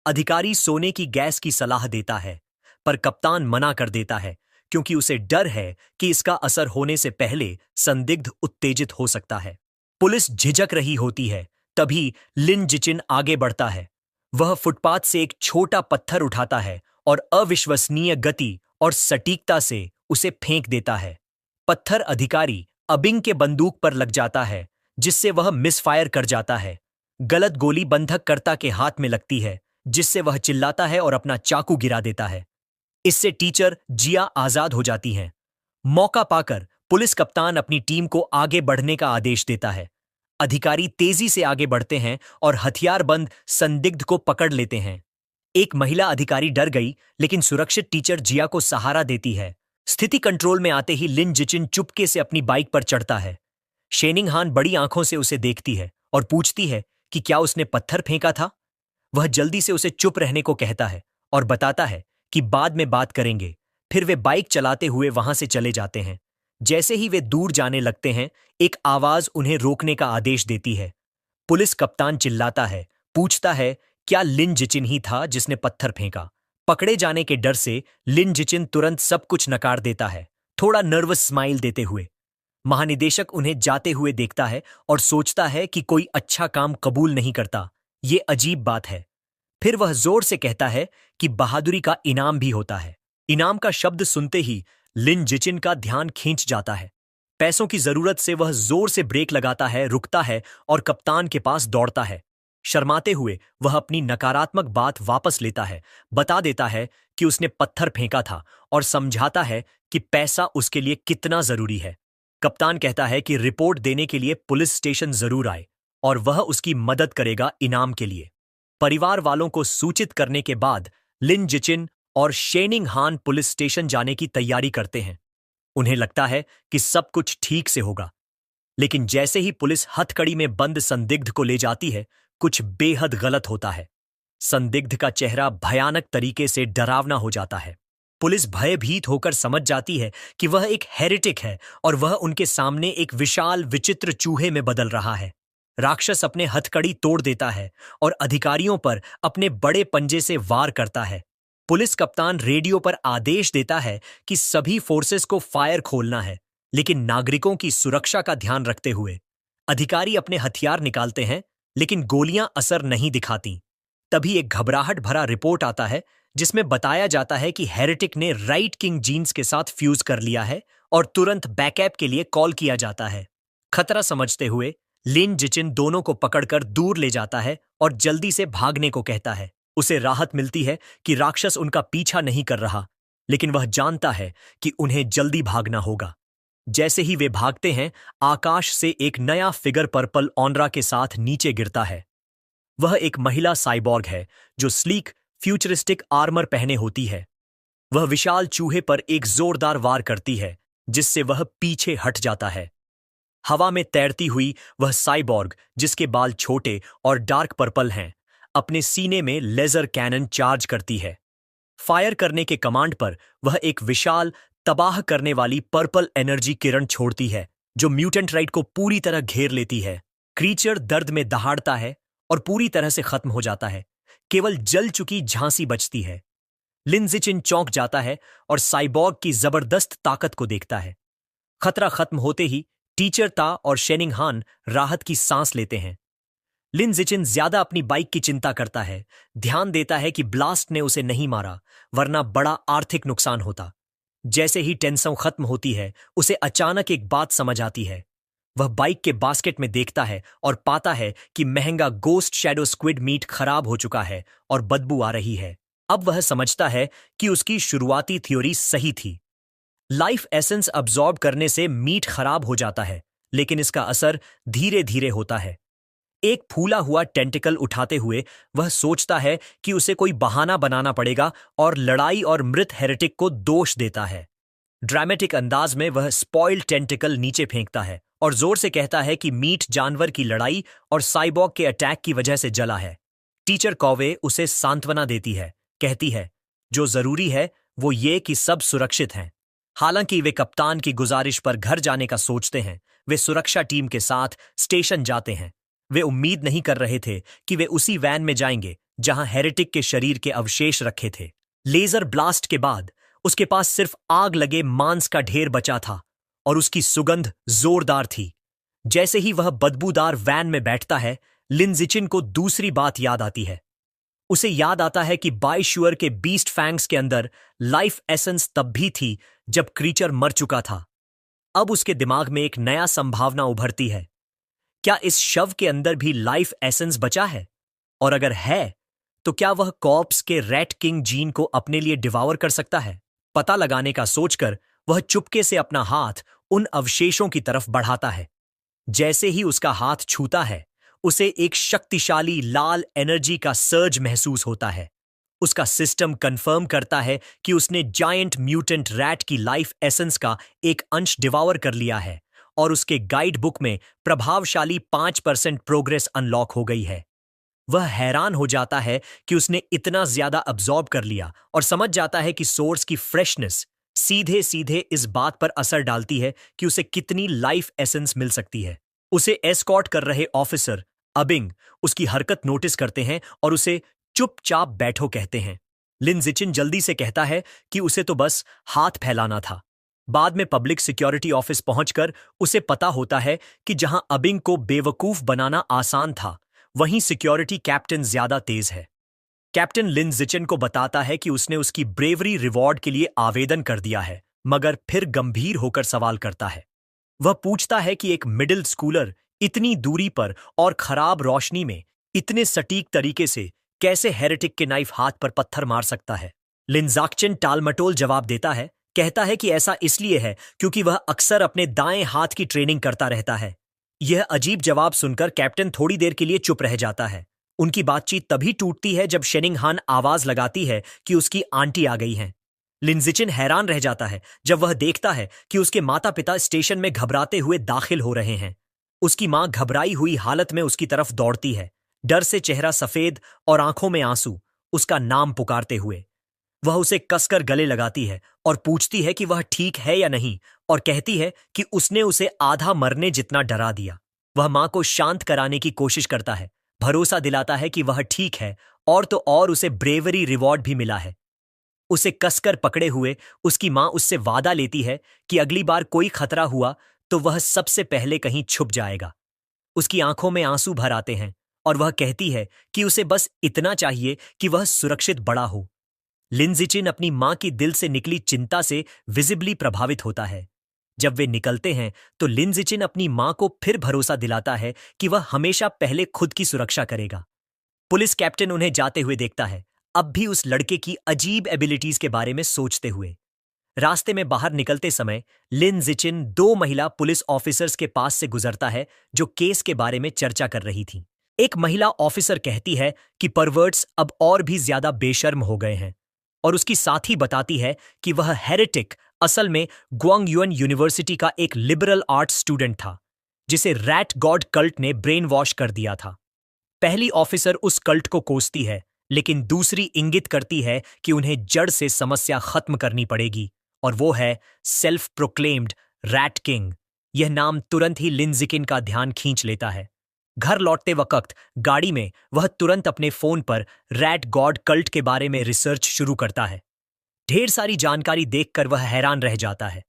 अधिकारी सोने की गैस की सलाह देता है, पर कप्तान मना कर देता है क्योंकि उसे डर है कि इसका असर होने से पहले संदिग्ध उत्तेजित हो सकता है। पुलिस झिझक रही होती है, तभी लिन जिचिन आगे बढ़ता है। वह फुटपाथ से एक छोटा पत्थर उठाता है और अविश्वसनीय गति और सटीकता से उसे फेंक देता है। पत्थर अधिकारी अबिंग के बंदूक पर लग जाता है, जिससे वह मिसफायर कर जाता है। गलत गोली बंधककर्ता के हाथ में लगती है, जिससे वह चिल्लाता है और अपना चाकू गिरा देता है। इससे टीचर जिया आजाद हो जाती हैं। मौका पाकर पुलिस कप्तान अपनी टीम को आगे बढ़ने का आदेश देता है। अधिकारी तेजी से आगे बढ़ते हैं और हथियारबंद संदिग्ध को पकड़ लेते हैं। एक महिला अधिकारी डर गई, लेकिन सुरक्षित टीचर जिया को सहारा देती है। स्थिति कंट्रोल में आते ही लिन जिचिन चुपके से अपनी बाइक पर चढ़ता है। शेनिंग हान बड़ी आंखों से उसे देखती है और पूछती है कि क्या उसने पत्थर फेंका था। वह जल्दी से उसे चुप रहने को कहता है और बताता है कि बाद में बात करेंगे। फिर वे बाइक चलाते हुए वहां से चले जाते हैं। जैसे ही वे दूर जाने लगते हैं, एक आवाज उन्हें रोकने का आदेश देती है। पुलिस कप्तान चिल्लाता है, पूछता है क्या लिन जिचिन ही था जिसने पत्थर फेंका। पकड़े जाने के डर से लिन जिचिन तुरंत सब कुछ नकार देता है, थोड़ा नर्वस स्माइल देते हुए। महानिदेशक उन्हें जाते हुए देखता है और सोचता है कि कोई अच्छा काम कबूल नहीं करता। ये अजीब बात है। फिर वह जोर से कहता है कि बहादुरी का इनाम भी होता है। इनाम का शब्द सुनते ही लिन जिचिन का ध्यान खींच जाता है। पैसों की जरूरत से वह जोर से ब्रेक लगाता है, रुकता है और कप्तान के पास दौड़ता है। शर्माते हुए वह अपनी नकारात्मक बात वापस लेता है, बता देता है कि उसने पत्थर फेंका था और समझाता है कि पैसा उसके लिए कितना जरूरी है। कप्तान कहता है कि रिपोर्ट देने के लिए पुलिस स्टेशन जरूर आए और वह उसकी मदद करेगा इनाम के लिए। परिवार वालों को सूचित करने के बाद लिन जिचिन और शेनिंग हान पुलिस स्टेशन जाने की तैयारी करते हैं। उन्हें लगता है कि सब कुछ ठीक से होगा, लेकिन जैसे ही पुलिस हथकड़ी में बंद संदिग्ध को ले जाती है, कुछ बेहद गलत होता है। संदिग्ध का चेहरा भयानक तरीके से डरावना हो जाता है। पुलिस भयभीत होकर समझ जाती है कि वह एक हेरेटिक है और वह उनके सामने एक विशाल विचित्र चूहे में बदल रहा है। राक्षस अपने हथकड़ी तोड़ देता है और अधिकारियों पर अपने बड़े पंजे से वार करता है। पुलिस कप्तान रेडियो पर आदेश देता है कि सभी फोर्सेस को फायर खोलना है, लेकिन नागरिकों की सुरक्षा का ध्यान रखते हुए। अधिकारी अपने हथियार निकालते हैं, लेकिन गोलियां असर नहीं दिखाती। तभी एक घबराहट भरा रिपोर्ट आता है, जिसमें बताया जाता है कि हेरेटिक ने राइट किंग जीन्स के साथ फ्यूज कर लिया है और तुरंत बैकअप के लिए कॉल किया जाता है। खतरा समझते हुए लिन जिचिन दोनों को पकड़कर दूर ले जाता है और जल्दी से भागने को कहता है। उसे राहत मिलती है कि राक्षस उनका पीछा नहीं कर रहा, लेकिन वह जानता है कि उन्हें जल्दी भागना होगा। जैसे ही वे भागते हैं, आकाश से एक नया फिगर पर्पल ऑनरा के साथ नीचे गिरता है। वह एक महिला साइबॉर्ग है जो स्लीक फ्यूचरिस्टिक आर्मर पहने होती है। वह विशाल चूहे पर एक जोरदार वार करती है, जिससे वह पीछे हट जाता है। हवा में तैरती हुई वह साइबॉर्ग, जिसके बाल छोटे और डार्क पर्पल हैं, अपने सीने में लेजर कैनन चार्ज करती है। फायर करने के कमांड पर वह एक विशाल तबाह करने वाली पर्पल एनर्जी किरण छोड़ती है, जो म्यूटेंट राइट को पूरी तरह घेर लेती है। क्रीचर दर्द में दहाड़ता है और पूरी तरह से खत्म हो जाता है। केवल जल चुकी झांसी बचती है। लिन जिचिन चौंक जाता है और साइबॉर्ग की जबरदस्त ताकत को देखता है। खतरा खत्म होते ही टीचर ता और शेनिंग हान राहत की सांस लेते हैं। लिन जिचिन ज्यादा अपनी बाइक की चिंता करता है, ध्यान देता है कि ब्लास्ट ने उसे नहीं मारा, वरना बड़ा आर्थिक नुकसान होता। जैसे ही टेंशन खत्म होती है, उसे अचानक एक बात समझ आती है। वह बाइक के बास्केट में देखता है और पाता है कि महंगा गोस्ट शैडो स्क्विड मीट खराब हो चुका है और बदबू आ रही है। अब वह समझता है कि उसकी शुरुआती थ्योरी सही थी। लाइफ एसेंस अब्सॉर्ब करने से मीट खराब हो जाता है, लेकिन इसका असर धीरे धीरे होता है। एक फूला हुआ टेंटिकल उठाते हुए वह सोचता है कि उसे कोई बहाना बनाना पड़ेगा और लड़ाई और मृत हेरेटिक को दोष देता है। ड्रामेटिक अंदाज में वह स्पॉइल्ड टेंटिकल नीचे फेंकता है और जोर से कहता है कि मीट जानवर की लड़ाई और साइबॉर्ग के अटैक की वजह से जला है। टीचर कॉवे उसे सांत्वना देती है, कहती है जो जरूरी है वो ये कि सब सुरक्षित हैं। हालांकि वे कप्तान की गुजारिश पर घर जाने का सोचते हैं, वे सुरक्षा टीम के साथ स्टेशन जाते हैं। वे उम्मीद नहीं कर रहे थे कि वे उसी वैन में जाएंगे जहां हेरेटिक के शरीर के अवशेष रखे थे। लेजर ब्लास्ट के बाद उसके पास सिर्फ आग लगे मांस का ढेर बचा था और उसकी सुगंध जोरदार थी। जैसे ही वह बदबूदार वैन में बैठता है, लिन जिचिन को दूसरी बात याद आती है। उसे याद आता है कि बाइश्यूअर के बीस्ट फैंग्स के अंदर लाइफ एसेंस तब भी थी जब क्रीचर मर चुका था। अब उसके दिमाग में एक नया संभावना उभरती है। क्या इस शव के अंदर भी लाइफ एसेंस बचा है? और अगर है, तो क्या वह कॉर्प्स के रैट किंग जीन को अपने लिए डिवावर कर सकता है? पता लगाने का सोचकर वह चुपके से अपना हाथ उन अवशेषों की तरफ बढ़ाता है। जैसे ही उसका हाथ छूता है, उसे एक शक्तिशाली लाल एनर्जी का सर्ज महसूस होता है। उसका सिस्टम कंफर्म करता है कि उसने जायंट म्यूटेंट रैट की लाइफ एसेंस का एक अंश डिवावर कर लिया है और उसके गाइड बुक में प्रभावशाली 5% प्रोग्रेस अनलॉक हो गई है। वह हैरान हो जाता है कि उसने इतना ज्यादा अब्सॉर्ब कर लिया और समझ जाता है कि सोर्स की फ्रेशनेस सीधे सीधे इस बात पर असर डालती है कि उसे कितनी लाइफ एसेंस मिल सकती है। उसे एस्कॉर्ट कर रहे ऑफिसर अबिंग उसकी हरकत नोटिस करते हैं और उसे चुपचाप बैठो कहते हैं। लिन जिचिन जल्दी से कहता है कि उसे तो बस हाथ फैलाना था। बाद में पब्लिक सिक्योरिटी ऑफिस पहुंचकर उसे पता होता है कि जहां अबिंग को बेवकूफ बनाना आसान था, वहीं सिक्योरिटी कैप्टन ज्यादा तेज है। कैप्टन लिन जिचिन को बताता है कि उसने उसकी ब्रेवरी रिवॉर्ड के लिए आवेदन कर दिया है, मगर फिर गंभीर होकर सवाल करता है। वह पूछता है कि एक मिडिल स्कूलर इतनी दूरी पर और खराब रोशनी में इतने सटीक तरीके से कैसे हेरेटिक के नाइफ हाथ पर पत्थर मार सकता है। लिनजाक्चन टालमटोल जवाब देता है, कहता है कि ऐसा इसलिए है क्योंकि वह अक्सर अपने दाएं हाथ की ट्रेनिंग करता रहता है। यह अजीब जवाब सुनकर कैप्टन थोड़ी देर के लिए चुप रह जाता है। उनकी बातचीत तभी टूटती है जब शेनिंगहान आवाज लगाती है कि उसकी आंटी आ गई हैं। लिनजिचिन हैरान रह जाता है जब वह देखता है कि उसके माता पिता स्टेशन में घबराते हुए दाखिल हो रहे हैं। उसकी मां घबराई हुई हालत में उसकी तरफ दौड़ती है, डर से चेहरा सफेद और आंखों में आंसू, उसका नाम पुकारते हुए। वह उसे कसकर गले लगाती है और पूछती है कि वह ठीक है या नहीं, और कहती है कि उसने उसे आधा मरने जितना डरा दिया। वह मां को शांत कराने की कोशिश करता है, भरोसा दिलाता है कि वह ठीक है, और तो और उसे ब्रेवरी रिवॉर्ड भी मिला है। उसे कसकर पकड़े हुए उसकी मां उससे वादा लेती है कि अगली बार कोई खतरा हुआ तो वह सबसे पहले कहीं छुप जाएगा। उसकी आंखों में आंसू भर आते हैं और वह कहती है कि उसे बस इतना चाहिए कि वह सुरक्षित बड़ा हो। लिनजिचिन अपनी मां की दिल से निकली चिंता से विजिबली प्रभावित होता है। जब वे निकलते हैं तो लिनजिचिन अपनी मां को फिर भरोसा दिलाता है कि वह हमेशा पहले खुद की सुरक्षा करेगा। पुलिस कैप्टन उन्हें जाते हुए देखता है, अब भी उस लड़के की अजीब एबिलिटीज के बारे में सोचते हुए। रास्ते में बाहर निकलते समय लिन जिचिन 2 महिला पुलिस ऑफिसर्स के पास से गुजरता है जो केस के बारे में चर्चा कर रही थी। एक महिला ऑफिसर कहती है कि परवर्ट्स अब और भी ज्यादा बेशर्म हो गए हैं, और उसकी साथी बताती है कि वह हेरेटिक असल में ग्वांगयुन यूनिवर्सिटी का एक लिबरल आर्ट्स स्टूडेंट था जिसे रैट गॉड कल्ट ने ब्रेन वॉश कर दिया था। पहली ऑफिसर उस कल्ट को कोसती है, लेकिन दूसरी इंगित करती है कि उन्हें जड़ से समस्या खत्म करनी पड़ेगी, और वो है सेल्फ प्रोक्लेम्ड रैट किंग। यह नाम तुरंत ही लिनजिचिन का ध्यान खींच लेता है। घर लौटते वक्त गाड़ी में वह तुरंत अपने फोन पर रैट गॉड कल्ट के बारे में रिसर्च शुरू करता है। ढेर सारी जानकारी देखकर वह हैरान रह जाता है।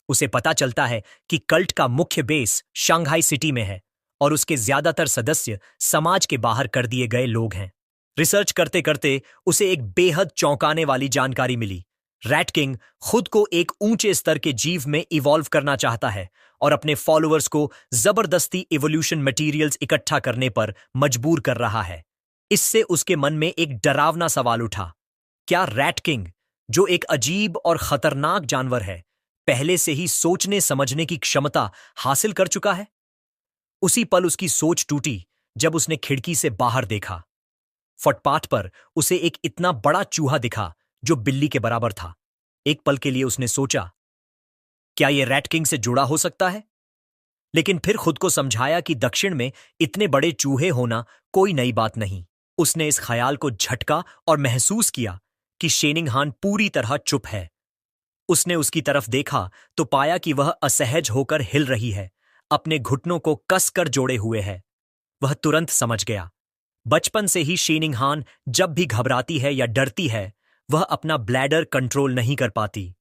उसे पता चलता है कि कल्ट का मुख्य बेस शंघाई सिटी में है और उसके ज्यादातर सदस्य समाज के बाहर कर दिए गए लोग हैं। रिसर्च करते करते उसे एक बेहद चौंकाने वाली जानकारी मिली। रैट किंग खुद को एक ऊंचे स्तर के जीव में इवॉल्व करना चाहता है और अपने फॉलोअर्स को जबरदस्ती इवोल्यूशन मटेरियल्स इकट्ठा करने पर मजबूर कर रहा है। इससे उसके मन में एक डरावना सवाल उठा, क्या रैट किंग, जो एक अजीब और खतरनाक जानवर है, पहले से ही सोचने समझने की क्षमता हासिल कर चुका है? उसी पल उसकी सोच टूटी जब उसने खिड़की से बाहर देखा। फुटपाथ पर उसे एक इतना बड़ा चूहा दिखा जो बिल्ली के बराबर था। एक पल के लिए उसने सोचा, क्या यह रैट किंग से जुड़ा हो सकता है? लेकिन फिर खुद को समझाया कि दक्षिण में इतने बड़े चूहे होना कोई नई बात नहीं। उसने इस ख्याल को झटका और महसूस किया कि शेनिंगहान पूरी तरह चुप है। उसने उसकी तरफ देखा तो पाया कि वह असहज होकर हिल रही है, अपने घुटनों को कसकर जोड़े हुए है। वह तुरंत समझ गया। बचपन से ही शीनिंगहान जब भी घबराती है या डरती है, वह अपना ब्लैडर कंट्रोल नहीं कर पाती।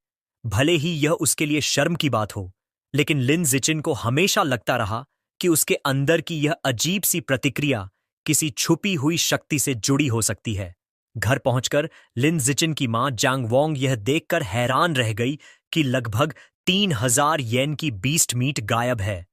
भले ही यह उसके लिए शर्म की बात हो, लेकिन लिन जिचिन को हमेशा लगता रहा कि उसके अंदर की यह अजीब सी प्रतिक्रिया किसी छुपी हुई शक्ति से जुड़ी हो सकती है। घर पहुंचकर लिन जिचिन की मां जांग वोंग यह देखकर हैरान रह गई कि लगभग 3000 येन की बीस्ट मीट गायब है।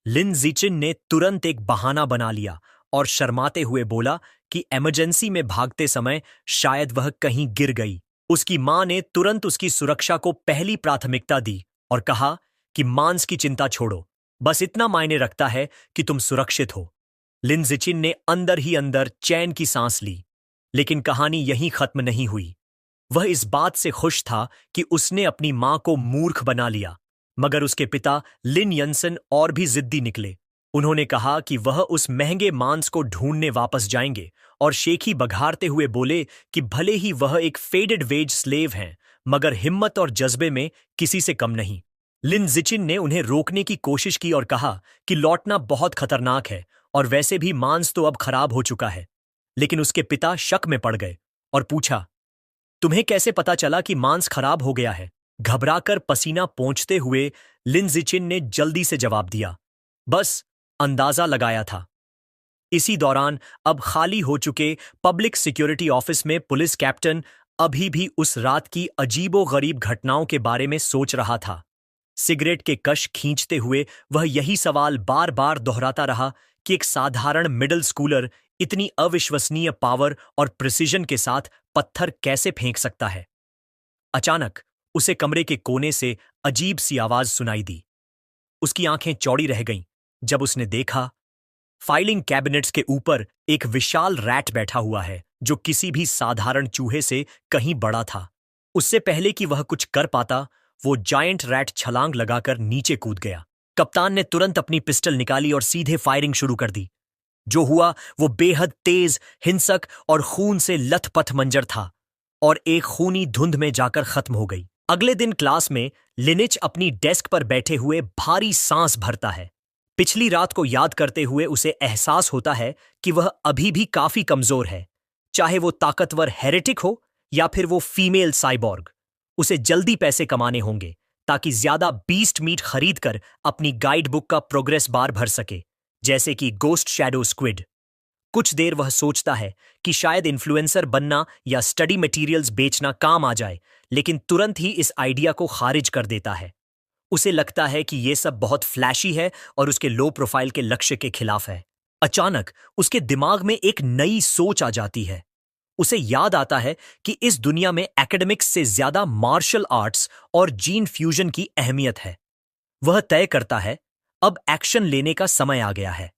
लिन जिचिन ने तुरंत एक बहाना बना लिया और शर्माते हुए बोला कि इमरजेंसी में भागते समय शायद वह कहीं गिर गई। उसकी मां ने तुरंत उसकी सुरक्षा को पहली प्राथमिकता दी और कहा कि मांस की चिंता छोड़ो, बस इतना मायने रखता है कि तुम सुरक्षित हो। लिन जिचिन ने अंदर ही अंदर चैन की सांस ली। लेकिन कहानी यहीं खत्म नहीं हुई। वह इस बात से खुश था कि उसने अपनी मां को मूर्ख बना लिया, मगर उसके पिता लिन यंसन और भी जिद्दी निकले। उन्होंने कहा कि वह उस महंगे मांस को ढूंढने वापस जाएंगे और शेखी बघारते हुए बोले कि भले ही वह एक फेडेड वेज स्लेव हैं, मगर हिम्मत और जज्बे में किसी से कम नहीं। लिन जिचिन ने उन्हें रोकने की कोशिश की और कहा कि लौटना बहुत खतरनाक है और वैसे भी मांस तो अब खराब हो चुका है। लेकिन उसके पिता शक में पड़ गए और पूछा, तुम्हें कैसे पता चला कि मांस खराब हो गया है? घबराकर पसीना पोंछते हुए लिन जिचिन ने जल्दी से जवाब दिया, बस अंदाजा लगाया था। इसी दौरान अब खाली हो चुके पब्लिक सिक्योरिटी ऑफिस में पुलिस कैप्टन अभी भी उस रात की अजीबोगरीब घटनाओं के बारे में सोच रहा था। सिगरेट के कश खींचते हुए वह यही सवाल बार बार दोहराता रहा कि एक साधारण मिडिल स्कूलर इतनी अविश्वसनीय पावर और प्रिसिजन के साथ पत्थर कैसे फेंक सकता है। अचानक उसे कमरे के कोने से अजीब सी आवाज सुनाई दी। उसकी आंखें चौड़ी रह गईं जब उसने देखा फाइलिंग कैबिनेट्स के ऊपर एक विशाल रैट बैठा हुआ है जो किसी भी साधारण चूहे से कहीं बड़ा था। उससे पहले कि वह कुछ कर पाता, वो जायंट रैट छलांग लगाकर नीचे कूद गया। कप्तान ने तुरंत अपनी पिस्टल निकाली और सीधे फायरिंग शुरू कर दी। जो हुआ वो बेहद तेज, हिंसक और खून से लथपथ मंजर था और एक खूनी धुंध में जाकर खत्म हो गई। अगले दिन क्लास में लिनिच अपनी डेस्क पर बैठे हुए भारी सांस भरता है। पिछली रात को याद करते हुए उसे एहसास होता है कि वह अभी भी काफी कमजोर है, चाहे वो ताकतवर हेरेटिक हो या फिर वो फीमेल साइबॉर्ग। उसे जल्दी पैसे कमाने होंगे ताकि ज्यादा बीस्ट मीट खरीदकर अपनी गाइड बुक का प्रोग्रेस बार भर सके, जैसे कि गोस्ट शैडो स्क्विड। कुछ देर वह सोचता है कि शायद इन्फ्लुएंसर बनना या स्टडी मटेरियल्स बेचना काम आ जाए, लेकिन तुरंत ही इस आइडिया को खारिज कर देता है। उसे लगता है कि यह सब बहुत फ्लैशी है और उसके लो प्रोफाइल के लक्ष्य के खिलाफ है। अचानक उसके दिमाग में एक नई सोच आ जाती है। उसे याद आता है कि इस दुनिया में एकेडमिक्स से ज्यादा मार्शल आर्ट्स और जीन फ्यूजन की अहमियत है। वह तय करता है अब एक्शन लेने का समय आ गया है।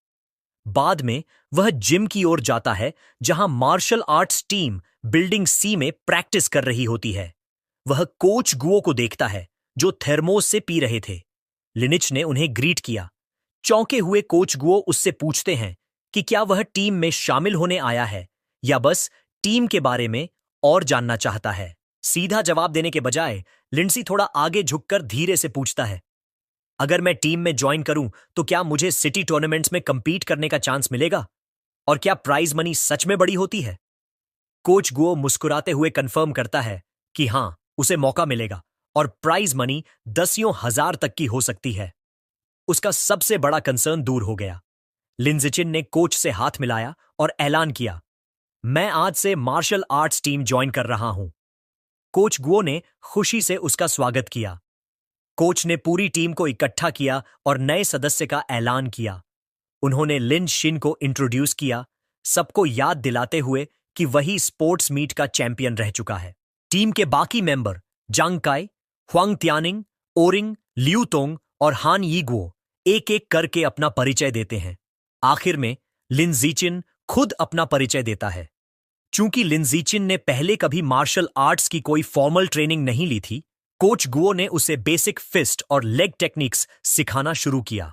बाद में वह जिम की ओर जाता है जहां मार्शल आर्ट्स टीम बिल्डिंग सी में प्रैक्टिस कर रही होती है। वह कोच गुओ को देखता है जो थर्मोस से पी रहे थे। लिनिच ने उन्हें ग्रीट किया। चौंके हुए कोच गुओ उससे पूछते हैं कि क्या वह टीम में शामिल होने आया है या बस टीम के बारे में और जानना चाहता है। सीधा जवाब देने के बजाय लिंडसी थोड़ा आगे झुककर धीरे से पूछता है, अगर मैं टीम में ज्वाइन करूं तो क्या मुझे सिटी टूर्नामेंट्स में कंपीट करने का चांस मिलेगा? और क्या प्राइज मनी सच में बड़ी होती है? कोच गुओ मुस्कुराते हुए कंफर्म करता है कि हां, उसे मौका मिलेगा और प्राइज मनी दसियों हजार तक की हो सकती है। उसका सबसे बड़ा कंसर्न दूर हो गया। लिन जिचिन ने कोच से हाथ मिलाया और ऐलान किया, मैं आज से मार्शल आर्ट्स टीम ज्वाइन कर रहा हूं। कोच गुओ ने खुशी से उसका स्वागत किया। कोच ने पूरी टीम को इकट्ठा किया और नए सदस्य का ऐलान किया। उन्होंने लिन शिन को इंट्रोड्यूस किया, सबको याद दिलाते हुए कि वही स्पोर्ट्स मीट का चैंपियन रह चुका है। टीम के बाकी मेंबर जांग काई, हुआंग त्यानिंग, ओरिंग, लियू तोंग और हान यीगुओ एक एक करके अपना परिचय देते हैं। आखिर में लिन जिचिन खुद अपना परिचय देता है। चूंकि लिन जिचिन ने पहले कभी मार्शल आर्ट्स की कोई फॉर्मल ट्रेनिंग नहीं ली थी, कोच गुओ ने उसे बेसिक फिस्ट और लेग टेक्निक्स सिखाना शुरू किया।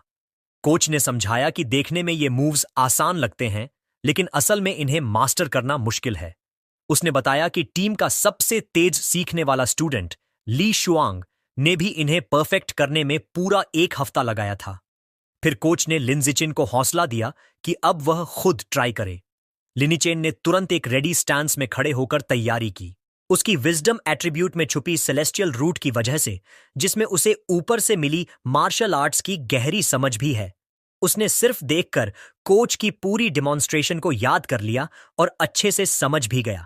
कोच ने समझाया कि देखने में ये मूव्स आसान लगते हैं, लेकिन असल में इन्हें मास्टर करना मुश्किल है। उसने बताया कि टीम का सबसे तेज सीखने वाला स्टूडेंट ली शुआंग ने भी इन्हें परफेक्ट करने में पूरा 1 हफ्ता लगाया था। फिर कोच ने लिन जिचिन को हौसला दिया कि अब वह खुद ट्राई करे। लिनिचेन ने तुरंत एक रेडी स्टैंस में खड़े होकर तैयारी की। उसकी विजडम एट्रीब्यूट में छुपी सेलेस्टियल रूट की वजह से, जिसमें उसे ऊपर से मिली मार्शल आर्ट्स की गहरी समझ भी है, उसने सिर्फ देखकर कोच की पूरी डिमॉन्स्ट्रेशन को याद कर लिया और अच्छे से समझ भी गया।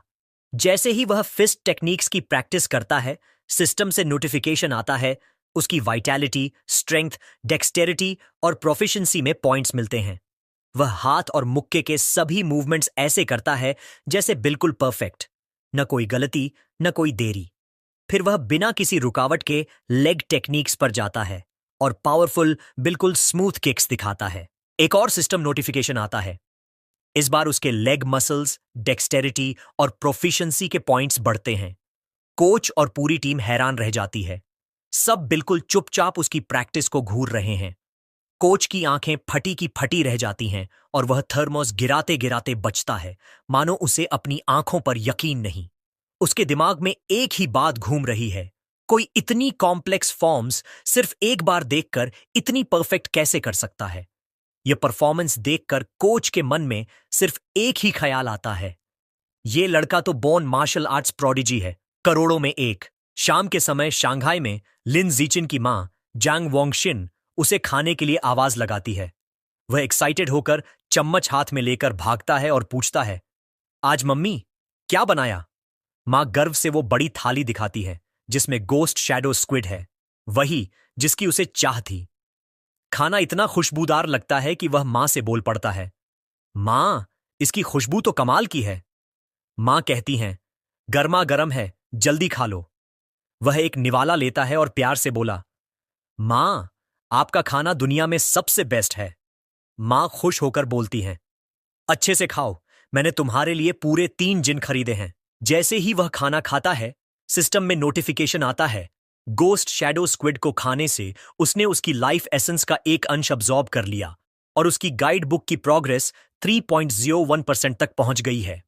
जैसे ही वह फिस्ट टेक्निक्स की प्रैक्टिस करता है, सिस्टम से नोटिफिकेशन आता है, उसकी वाइटैलिटी, स्ट्रेंथ, डेक्सटेरिटी और प्रोफिशिएंसी में पॉइंट्स मिलते हैं। वह हाथ और मुक्के के सभी मूवमेंट्स ऐसे करता है जैसे बिल्कुल परफेक्ट, न कोई गलती, न कोई देरी। फिर वह बिना किसी रुकावट के लेग टेक्निक्स पर जाता है और पावरफुल, बिल्कुल स्मूथ किक्स दिखाता है। एक और सिस्टम नोटिफिकेशन आता है। इस बार उसके लेग मसल्स, डेक्सटेरिटी और प्रोफिशिएंसी के पॉइंट्स बढ़ते हैं। कोच और पूरी टीम हैरान रह जाती है। सब बिल्कुल चुपचाप उसकी प्रैक्टिस को घूर रहे हैं। कोच की आंखें फटी की फटी रह जाती हैं और वह थर्मोस गिराते गिराते बचता है, मानो उसे अपनी आंखों पर यकीन नहीं। उसके दिमाग में एक ही बात घूम रही है, कोई इतनी कॉम्प्लेक्स फॉर्म्स सिर्फ एक बार देखकर इतनी परफेक्ट कैसे कर सकता है। यह परफॉर्मेंस देखकर कोच के मन में सिर्फ एक ही ख्याल आता है, ये लड़का तो बोर्न मार्शल आर्ट्स प्रोडिजी है, करोड़ों में एक। शाम के समय शंघाई में लिन जिचिन की मां जैंग वोंगशिन उसे खाने के लिए आवाज लगाती है। वह एक्साइटेड होकर चम्मच हाथ में लेकर भागता है और पूछता है, आज मम्मी क्या बनाया? मां गर्व से वो बड़ी थाली दिखाती है जिसमें गोस्ट शैडो स्क्विड है, वही जिसकी उसे चाह थी। खाना इतना खुशबूदार लगता है कि वह मां से बोल पड़ता है, मां, इसकी खुशबू तो कमाल की है। मां कहती हैं, गर्मा गर्म है, जल्दी खा लो। वह एक निवाला लेता है और प्यार से बोला, मां, आपका खाना दुनिया में सबसे बेस्ट है। मां खुश होकर बोलती हैं, अच्छे से खाओ, मैंने तुम्हारे लिए पूरे 3 जिन खरीदे हैं। जैसे ही वह खाना खाता है, सिस्टम में नोटिफिकेशन आता है, गोस्ट शैडो स्क्विड को खाने से उसने उसकी लाइफ एसेंस का एक अंश अब्सॉर्ब कर लिया और उसकी गाइड बुक की प्रोग्रेस 3.01% तक पहुंच गई है।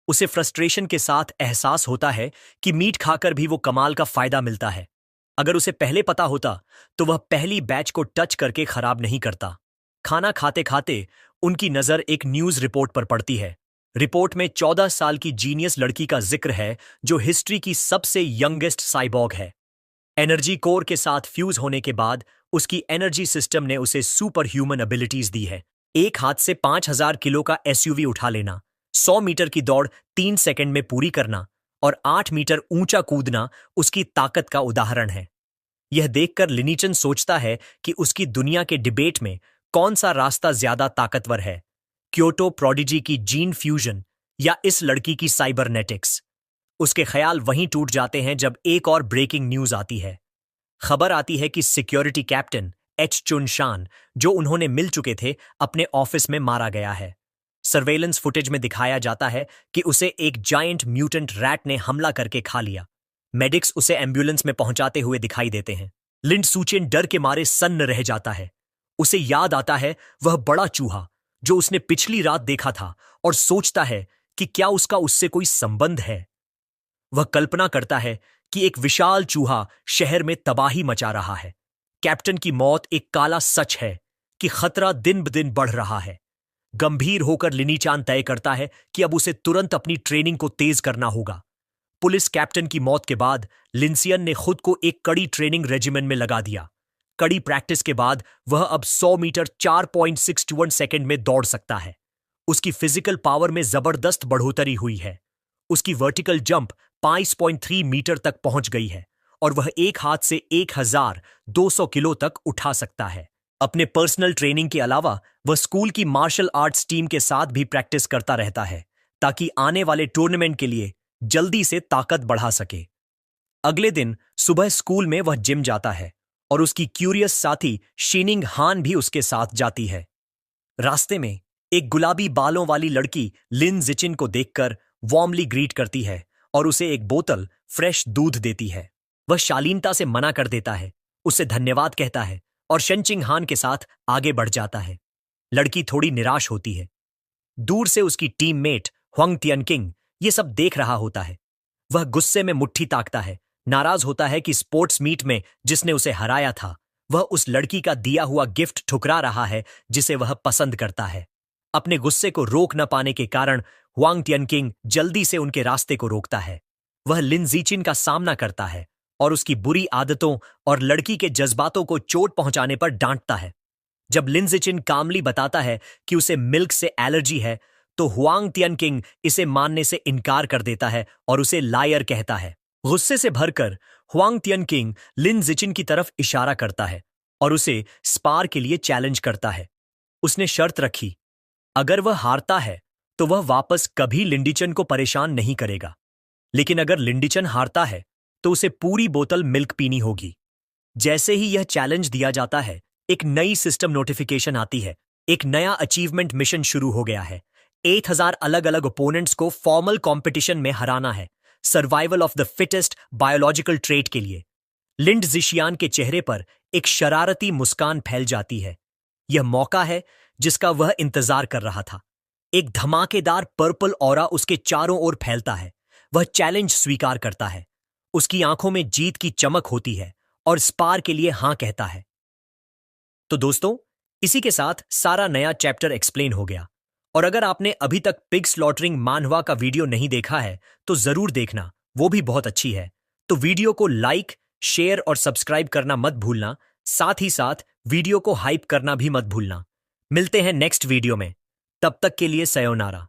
उसे फ्रस्ट्रेशन के साथ एहसास होता है कि मीट खाकर भी वो कमाल का फायदा मिलता है। अगर उसे पहले पता होता तो वह पहली बैच को टच करके खराब नहीं करता। खाना खाते खाते उनकी नजर एक न्यूज रिपोर्ट पर पड़ती है। रिपोर्ट में 14 साल की जीनियस लड़की का जिक्र है जो हिस्ट्री की सबसे यंगेस्ट साइबॉग है। एनर्जी कोर के साथ फ्यूज होने के बाद उसकी एनर्जी सिस्टम ने उसे सुपर ह्यूमन एबिलिटीज दी है। एक हाथ से 5000 किलो का एसयूवी उठा लेना, 100 मीटर की दौड़ 3 सेकंड में पूरी करना और 8 मीटर ऊंचा कूदना उसकी ताकत का उदाहरण है। यह देखकर लिनिचन सोचता है कि उसकी दुनिया के डिबेट में कौन सा रास्ता ज्यादा ताकतवर है, क्योटो प्रोडिजी की जीन फ्यूजन या इस लड़की की साइबरनेटिक्स। उसके ख्याल वहीं टूट जाते हैं जब एक और ब्रेकिंग न्यूज आती है। खबर आती है कि सिक्योरिटी कैप्टन एच चुन शान, जो उन्होंने मिल चुके थे, अपने ऑफिस में मारा गया है। सर्वेलेंस फुटेज में दिखाया जाता है कि उसे एक जायंट म्यूटेंट रैट ने हमला करके खा लिया। मेडिक्स उसे एम्बुलेंस में पहुंचाते हुए दिखाई देते हैं। लिन सूचेन डर के मारे सन्न रह जाता है। उसे याद आता है वह बड़ा चूहा जो उसने पिछली रात देखा था और सोचता है कि क्या उसका उससे कोई संबंध है। वह कल्पना करता है कि एक विशाल चूहा शहर में तबाही मचा रहा है। कैप्टन की मौत एक काला सच है कि खतरा दिन ब दिन बढ़ रहा है। गंभीर होकर लिनीचान तय करता है कि अब उसे तुरंत अपनी ट्रेनिंग को तेज करना होगा। पुलिस कैप्टन की मौत के बाद लिंसियन ने खुद को एक कड़ी ट्रेनिंग रेजिमेंट में लगा दिया। कड़ी प्रैक्टिस के बाद वह अब 100 मीटर 4.61 सेकंड में दौड़ सकता है। उसकी फिजिकल पावर में जबरदस्त बढ़ोतरी हुई है। उसकी वर्टिकल जंप 5.3 मीटर तक पहुंच गई है और वह एक हाथ से 1200 किलो तक उठा सकता है। अपने पर्सनल ट्रेनिंग के अलावा वह स्कूल की मार्शल आर्ट्स टीम के साथ भी प्रैक्टिस करता रहता है ताकि आने वाले टूर्नामेंट के लिए जल्दी से ताकत बढ़ा सके। अगले दिन सुबह स्कूल में वह जिम जाता है और उसकी क्यूरियस साथी शीनिंग हान भी उसके साथ जाती है। रास्ते में एक गुलाबी बालों वाली लड़की लिन जिचिन को देखकर वार्मली ग्रीट करती है और उसे एक बोतल फ्रेश दूध देती है। वह शालीनता से मना कर देता है, उससे धन्यवाद कहता है और शेनचिंग हान के साथ आगे बढ़ जाता है। लड़की थोड़ी निराश होती है। दूर से उसकी टीममेट हुआंग तियनकिंग ये सब देख रहा होता है। वह गुस्से में मुट्ठी ताकता है, नाराज होता है कि स्पोर्ट्स मीट में जिसने उसे हराया था वह उस लड़की का दिया हुआ गिफ्ट ठुकरा रहा है जिसे वह पसंद करता है। अपने गुस्से को रोक न पाने के कारण हुआंग टियनकिंग जल्दी से उनके रास्ते को रोकता है। वह लिन जीचिन का सामना करता है और उसकी बुरी आदतों और लड़की के जज्बातों को चोट पहुंचाने पर डांटता है। जब लिन जीचिन कामली बताता है कि उसे मिल्क से एलर्जी है तो हुआंग टियनकिंग इसे मानने से इनकार कर देता है और उसे लायर कहता है। गुस्से से भरकर हुआंग टियनकिंग लिन जीचिन की तरफ इशारा करता है और उसे स्पार के लिए चैलेंज करता है। उसने शर्त रखी, अगर वह हारता है तो वह वापस कभी लिंडिचन को परेशान नहीं करेगा, लेकिन अगर लिंडिचन हारता है तो उसे पूरी बोतल मिल्क पीनी होगी। जैसे ही यह चैलेंज दिया जाता है एक नई सिस्टम नोटिफिकेशन आती है। एक नया अचीवमेंट मिशन शुरू हो गया है। 8000 अलग अलग ओपोनेंट्स को फॉर्मल कंपटीशन में हराना है, survival of the fittest biological trait के लिए। लिंड जिशियान के चेहरे पर एक शरारती मुस्कान फैल जाती है। यह मौका है जिसका वह इंतजार कर रहा था। एक धमाकेदार पर्पल ऑरा उसके चारों ओर फैलता है। वह चैलेंज स्वीकार करता है। उसकी आंखों में जीत की चमक होती है और स्पार के लिए हां कहता है। तो दोस्तों, इसी के साथ सारा नया चैप्टर एक्सप्लेन हो गया। और अगर आपने अभी तक पिग स्लॉटरिंग मानहवा का वीडियो नहीं देखा है तो जरूर देखना, वो भी बहुत अच्छी है। तो वीडियो को लाइक, शेयर और सब्सक्राइब करना मत भूलना। साथ ही साथ वीडियो को हाइप करना भी मत भूलना। मिलते हैं नेक्स्ट वीडियो में, तब तक के लिए सयोनारा।